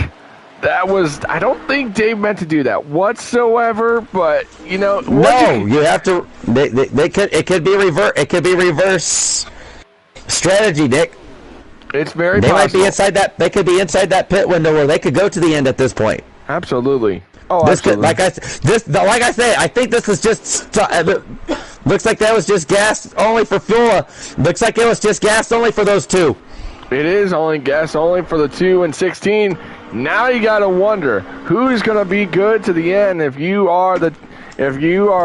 that was, I don't think Dave meant to do that whatsoever, but you know. You have to. It could be reverse strategy, Nick. It's very possible. possible. They could be inside that pit window where they could go to the end at this point. Absolutely. Oh, This absolutely. like I say, I think this is just looks like that was just gas only for fuel. Looks like it was just gas only for those two. It is only gas only for the 2 and 16. Now you got to wonder who's going to be good to the end if you are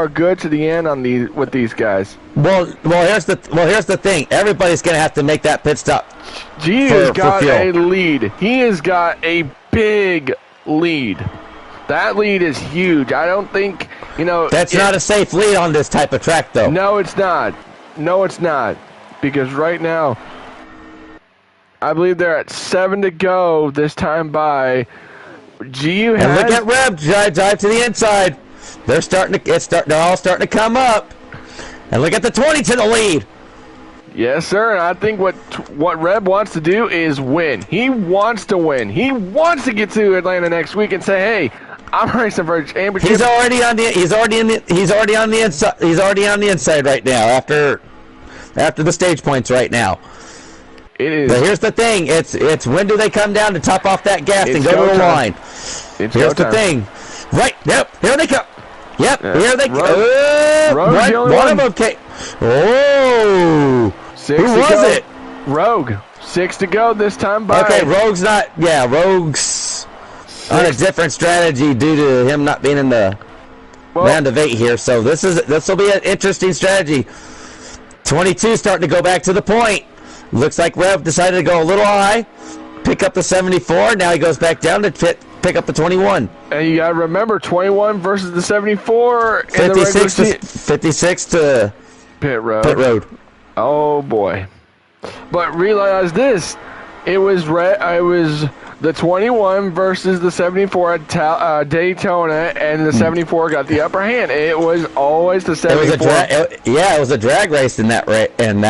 good to the end on with these guys. Well, here's the thing. Everybody's going to have to make that pit stop. G has got a lead. He has got a big lead. That lead is huge. I don't think, That's not a safe lead on this type of track, though. No, it's not. No, it's not. Because right now, I believe they're at 7 to go this time by. GU has. And look at Reb drive to the inside. They're They're all starting to come up. And look at the 20 to the lead. Yes, sir. And I think what Reb wants to do is win. He wants to win. He wants to get to Atlanta next week and say, "Hey, I'm racing for a championship." He's already on the inside right now after the stage points right now. It is. But here's the thing. It's when do they come down to top off that gas and go to the line? Here's the thing. Right. Yep. Here they come. Yep. Here they go. One of them came. Oh. Who was it? Rogue. 6 to go this time by. Okay, Rogue's not. Yeah, Rogue's on a different strategy due to him not being in the round of 8 here. So this will be an interesting strategy. 22 starting to go back to the point. Looks like Rev decided to go a little high, pick up the 74. Now he goes back down to pick up the 21. And you got to remember, 21 versus the 74. 56 to pit road. Pit road. Oh boy! But realize this: it was the 21 versus the 74 at Daytona, and the 74 got the upper hand. It was always the 74. It was a drag race in that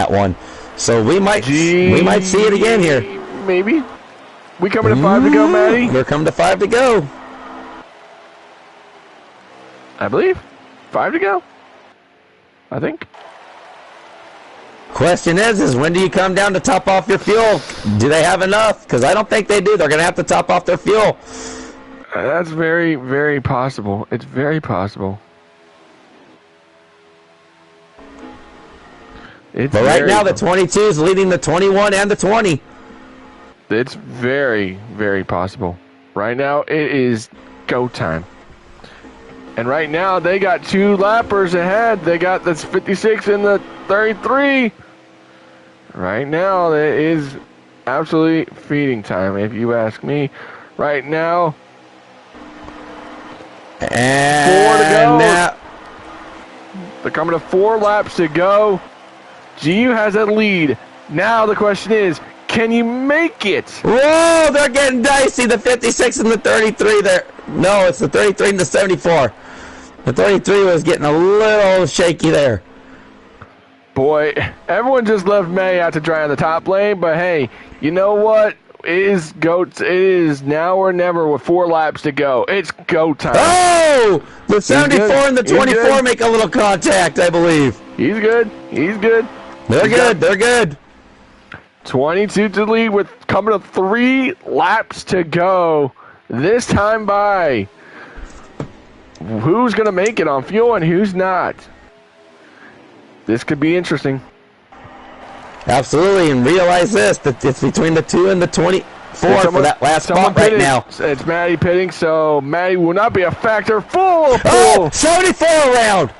one. So we might see it again here. Maybe. We coming to 5 to go, Matty? We're coming to 5 to go. I believe 5 to go. I think. Question is when do you come down to top off your fuel? Do they have enough? Because I don't think they do. They're going to have to top off their fuel. That's very, very possible. It's very possible. But right now, the 22 is leading the 21 and the 20. It's very, very possible. Right now, it is go time. And right now, they got 2 lappers ahead. They got the 56 and the 33. Right now, it is absolutely feeding time, if you ask me. Right now, and 4 to go. Now, they're coming to 4 laps to go. GU has a lead. Now the question is, can you make it? Whoa, they're getting dicey. The 56 and the 33 there. No, it's the 33 and the 74. The 33 was getting a little shaky there. Boy, everyone just left May out to dry on the top lane, but hey, you know what? It is now or never with 4 laps to go. It's go time. Oh! The 74 and the 24 make a little contact, I believe. He's good. He's good. They're good. 22 to lead with coming to 3 laps to go. This time by. Who's going to make it on fuel and who's not? This could be interesting. Absolutely, and realize this, that it's between the 2 and the 24 for that last spot right now. It's Matty pitting, so Matty will not be a factor. Full! 74 around!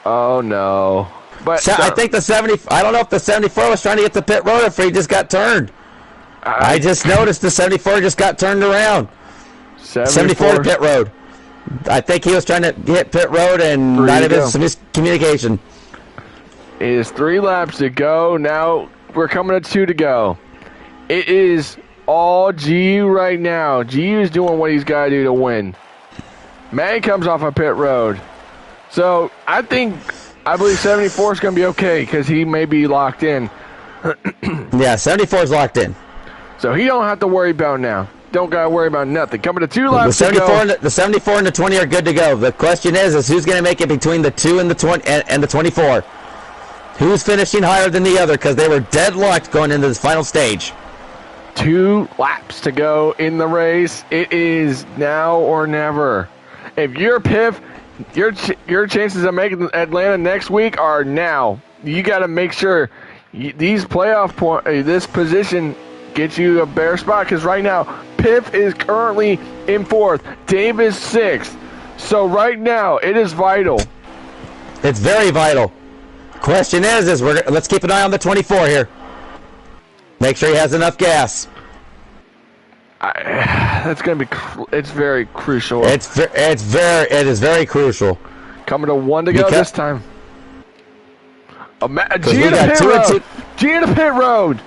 Oh, no. But I think the 70, I don't know if the 74 was trying to get the pit road or if he just got turned. I just noticed the 74 just got turned around. 74 to pit road. I think he was trying to hit pit road and might have been some miscommunication. It is 3 laps to go. Now we're coming to 2 to go. It is all GU right now. GU is doing what he's got to do to win. Manny comes off a pit road. So I believe 74 is going to be okay because he may be locked in. Yeah, 74 is locked in. So he don't have to worry about now. Don't got to worry about nothing. Coming to 2 laps to go. The 74 and the 20 are good to go. The question is who's going to make it between the 2 and the 20 and the 24? Who's finishing higher than the other? Because they were deadlocked going into this final stage. 2 laps to go in the race. It is now or never. If you're Piff, your chances of making Atlanta next week are now. You got to make sure these playoff this position gets you a better spot, because right now Piff is currently in 4th. Dave is 6th. So right now it is vital. It's very vital. Question is let's keep an eye on the 24 here. Make sure he has enough gas. That's gonna be. It's very crucial. It is very crucial. Coming to 1 to go this time. G in the pit road.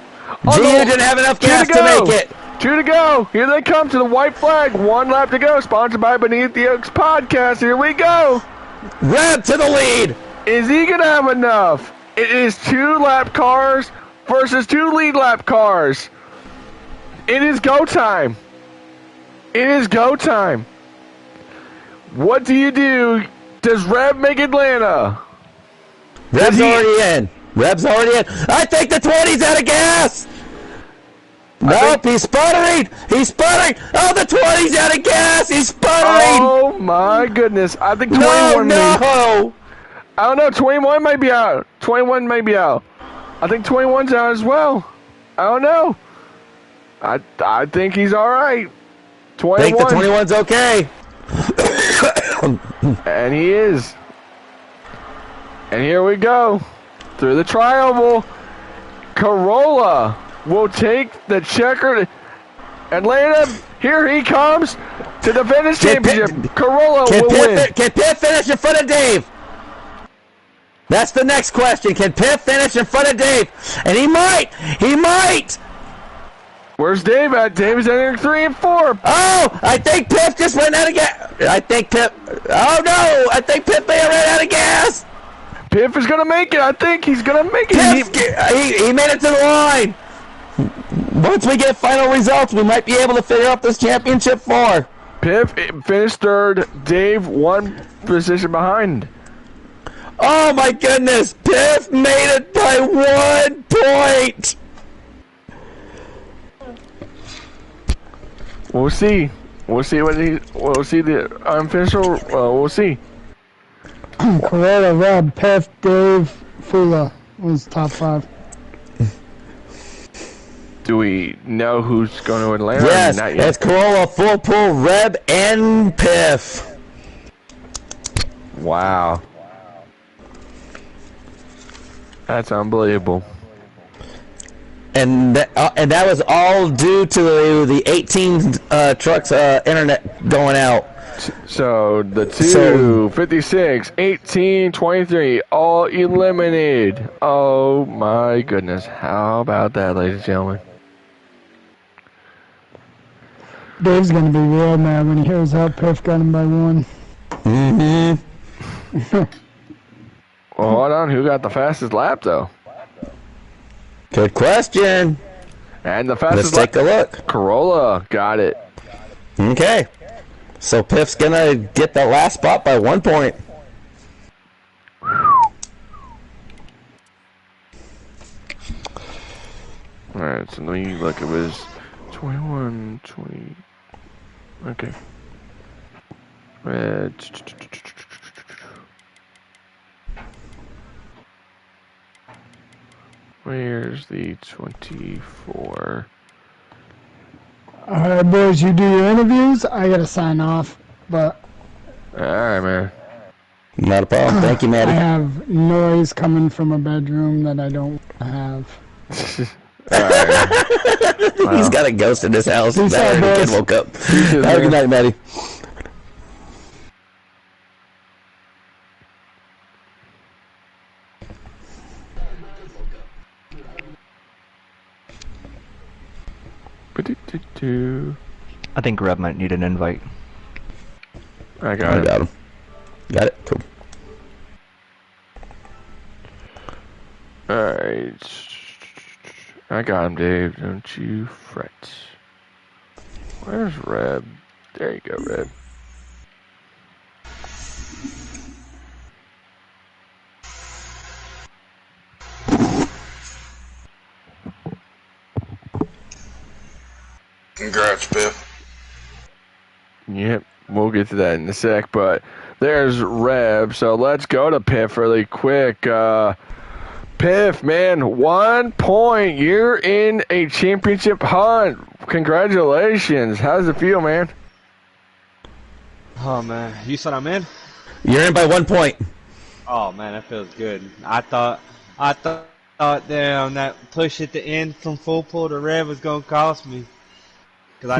G didn't have enough gas to make it. 2 to go. Here they come to the white flag. 1 lap to go. Sponsored by Beneath the Oaks Podcast. Here we go. Reb to the lead. Is he gonna have enough? It is 2 lap cars versus 2 lead lap cars. It is go time. It is go time. What do you do? Does Reb make Atlanta? Reb's already in. I think the 20's out of gas. Nope, he's sputtering. Oh, the 20's out of gas. He's sputtering. Oh, my goodness. I think 21 No. I don't know. 21 might be out. I think 21's out as well. I don't know. I think he's all right. 21. I think the 21's okay. And he is. And here we go. Through the tri-oval. Corolla will take the checkered. Atlanta, here he comes to defend his championship. Corolla will win. Can Pitt finish in front of Dave? That's the next question. Can Pitt finish in front of Dave? And he might. Where's Dave at? Dave is entering 3 and 4. Oh, I think Pitt just ran out of gas. Oh no, I think Pitt may have ran out of gas. Piff is going to make it. I think he's going to make it. He made it to the line. Once we get final results, we might be able to figure out this championship 4. Piff finished 3rd. Dave 1 position behind. Oh my goodness. Piff made it by 1 point. We'll see. We'll see the unofficial. We'll see. Corolla, Reb, Piff, Dave, Fula was top 5. Do we know who's going to Atlanta? Yes, Not yet. it's Corolla, Full Pool, Reb, and Piff. Wow. That's unbelievable. And that was all due to the 18 trucks internet going out. So the 2, 56, 18, 23, all eliminated. Oh my goodness. How about that, ladies and gentlemen? Dave's gonna be real mad when he hears how Piff got him by 1. Well, hold on. Who got the fastest lap, though? Good question. And the fastest Let's take a look. Corolla got it. Okay. So Piff's gonna get the last spot by 1 point. Alright, so let me look. It was 21, 20. Okay. Where's the 24? Alright, boys, you do your interviews. I gotta sign off, but Alright, man. Not a problem. Thank you, I Maddie. have noise coming from a bedroom that I don't have. Alright. Wow. He's got a ghost in his house. Peace That out, the kid boys. woke up. Have a good night, Maddie. I think Reb might need an invite. I got it. Got him. Got it. Cool. Alright. I got him, Dave. Don't you fret. Where's Reb? There you go, Reb. Congrats, Biff. Yep, we'll get to that in a sec, but there's Rev, so let's go to Piff really quick. Piff, man, 1 point. You're in a championship hunt. Congratulations. How does it feel, man? Oh man, you said I'm in? You're in by 1 point. Oh man, that feels good. I thought, damn, that push at the end from full pull to Rev was gonna cost me. Cause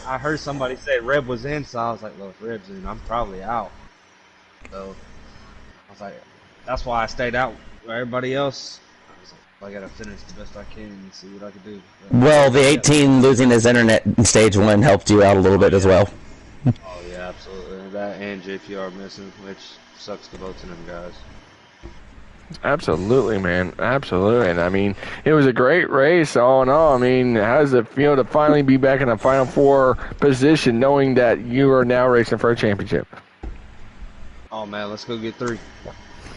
I heard somebody say Rev was in, so I was like, well, if Rev's in, I'm probably out. So I was like, that's why I stayed out with everybody else. I was like, I gotta finish the best I can and see what I can do. But, Well, the 18 losing his internet in stage 1 helped you out a little bit as well. Oh yeah, absolutely. That and JPR missing, which sucks to both of them guys. Absolutely, man. Absolutely. And I mean, it was a great race all in all. I mean, how does it feel to finally be back in a Final Four position knowing that you are now racing for a championship? Oh man, let's go get 3.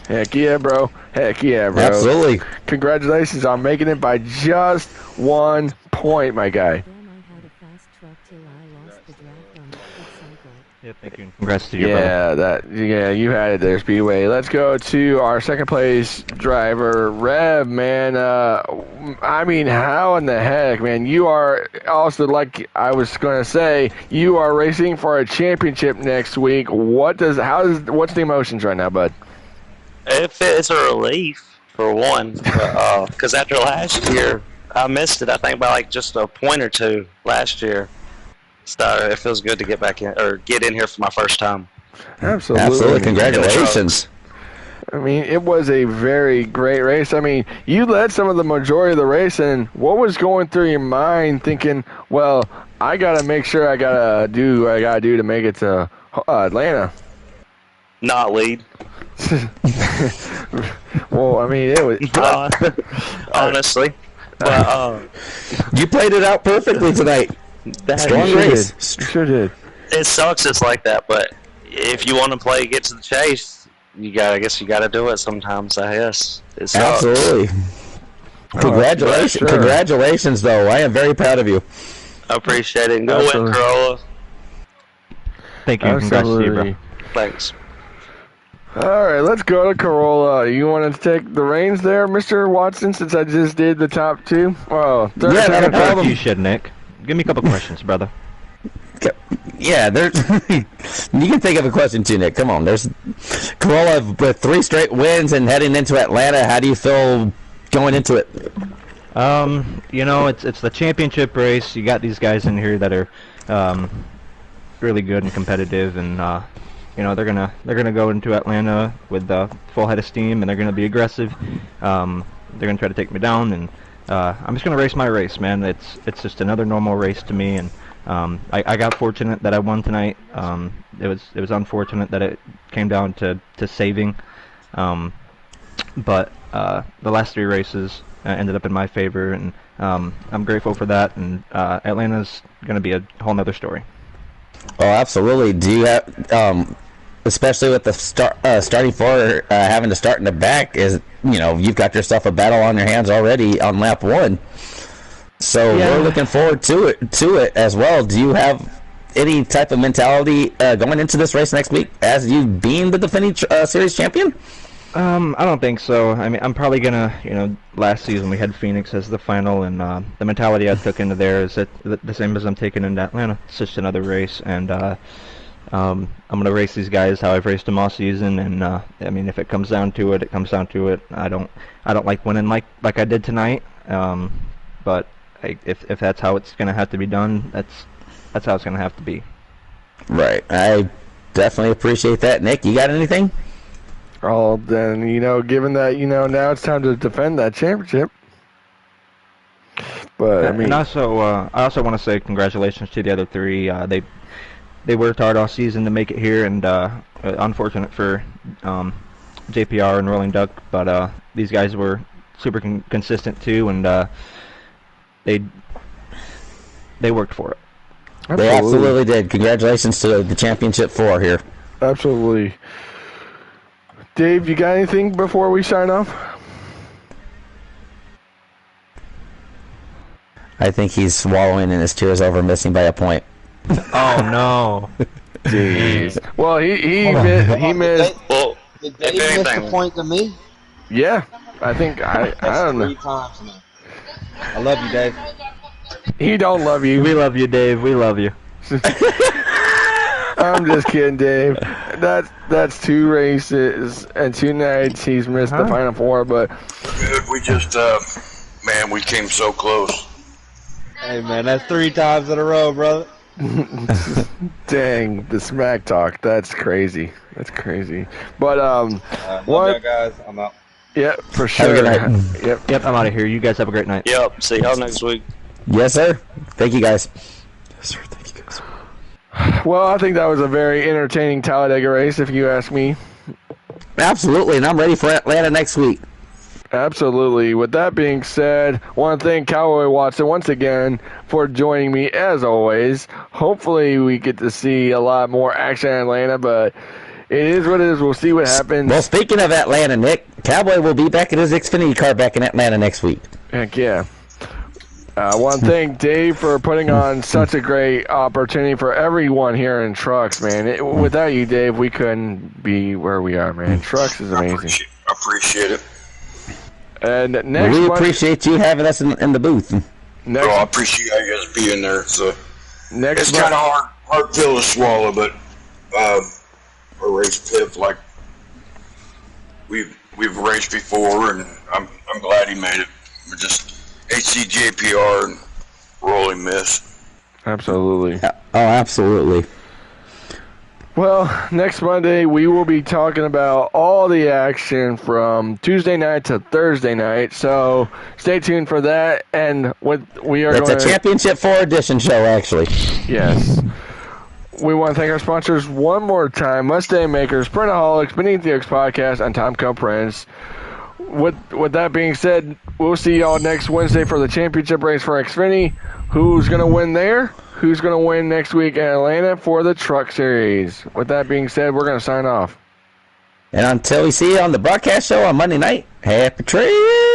Heck yeah, bro. Heck yeah, bro. Absolutely. Congratulations on making it by just 1 point, my guy. Then I had a fast truck till I lost the draft on the cycle. Yeah, thank you. Congrats to you, brother. Yeah, you had it there, Speedway. Let's go to our second place driver, Rev, man. I mean, how in the heck, man? You are also, like I was going to say, you are racing for a championship next week. What's the emotions right now, bud? It's a relief for one, because after last year, I missed it. I think by like just a point or two last year. So it feels good to get back in or get in here for my first time. Absolutely. Congratulations. I mean, it was a very great race. I mean, you led some of the majority of the race, and what was going through your mind thinking, well, I got to make sure I got to do what I got to do to make it to Atlanta? Not lead. Well, I mean, it was... honestly. But, You played it out perfectly tonight. Strong race. Sure did. it sucks it's like that, but if you want to play get to the chase, I guess you got to do it sometimes, I guess. It sucks. Absolutely. Congratulations, sure. Congratulations, though. I am very proud of you. I appreciate it. Go Absolutely. win, Corolla. Thank you. Congrats to you, bro. Thanks. All right, let's go to Corolla. You want to take the reins there, Mr. Watson, since I just did the top two? Oh, Yeah, not a problem. You should, Nick. Give me a couple questions, brother. Yeah, there's. You can think of a question too, Nick. Come on, there's Corolla with 3 straight wins and heading into Atlanta. How do you feel going into it? You know, it's the championship race. You got these guys in here that are really good and competitive, and you know they're gonna go into Atlanta with full head of steam, and they're gonna be aggressive. They're gonna try to take me down, and I'm just gonna race my race, man. It's just another normal race to me, and I got fortunate that I won tonight. It was unfortunate that it came down to saving, but the last 3 races ended up in my favor, and I'm grateful for that. And Atlanta's gonna be a whole nother story. Oh, absolutely. Do you have, especially with the starting 4 having to start in the back, you've got yourself a battle on your hands already on lap 1. So Yeah. we're looking forward to it as well. Do you have any type of mentality going into this race next week as you being the defending series champion? I don't think so. I mean, I'm probably gonna, last season we had Phoenix as the final, and the mentality I took into there is the same as I'm taking into Atlanta. It's just another race, and I'm gonna race these guys how I've raced them all season. And I mean, if it comes down to it, it comes down to it. I don't like winning like I did tonight. But if that's how it's gonna have to be done, that's how it's gonna have to be. Right. I definitely appreciate that. Nick, you got anything? Oh, then, given that, now it's time to defend that championship. But, I mean... And also, I also want to say congratulations to the other 3. They worked hard all season to make it here, and unfortunate for JPR and Rolling Duck, but these guys were super consistent too, and they worked for it. They absolutely did. Congratulations to the championship 4 here. Absolutely. Dave, you got anything before we sign off? I think he's swallowing in his tears over missing by a point. Oh no. Jeez. Well, he missed. Well, Did if Dave miss the anything, point to me? Yeah, I think I don't know. 3 times now. I love you, Dave. He don't love you. We love you, Dave. We love you. I'm just kidding, Dave. That's 2 races and 2 nights he's missed the Final Four, but Dude, we just, man, we came so close. Hey, man, that's 3 times in a row, brother. dang, the smack talk. That's crazy. That's crazy. But Love what? y'all guys. I'm out. Yeah, for sure. Have a good night. Yep. I'm out of here. You guys have a great night. yep. See y'all next week. Yes, sir. Thank you, guys. Yes, sir. Thank you, guys. Well, I think that was a very entertaining Talladega race, if you ask me. Absolutely, and I'm ready for Atlanta next week. Absolutely. With that being said, I want to thank Cowboy Watson once again for joining me as always. Hopefully we get to see a lot more action in Atlanta, but it is what it is. We'll see what happens. Well, speaking of Atlanta, Nick, Cowboy will be back in his Xfinity car back in Atlanta next week. Heck yeah. I want to thank Dave for putting on such a great opportunity for everyone here in Trucks, man. Without you, Dave, we couldn't be where we are, man. Trucks is amazing. Appreciate it. And next We month, appreciate you having us in the booth. next, I appreciate you guys being there. So next it's month, kind of hard pill to swallow, but a race Piff like we've raced before, and I'm glad he made it. We're just HCJPR and rolling miss. absolutely. Oh, absolutely. Well, next Monday we will be talking about all the action from Tuesday night to Thursday night. So stay tuned for that. And what we are It's going a Championship 4 edition show, actually. Yes. We want to thank our sponsors one more time: Mustang Makers, Printaholics, Beneath the Oaks Podcast, and Time Cup Prints. With that being said, we'll see y'all next Wednesday for the championship race for Xfinity. Who's going to win there? Who's going to win next week in Atlanta for the Truck Series? With that being said, we're going to sign off. And until we see you on the broadcast show on Monday night, happy trails!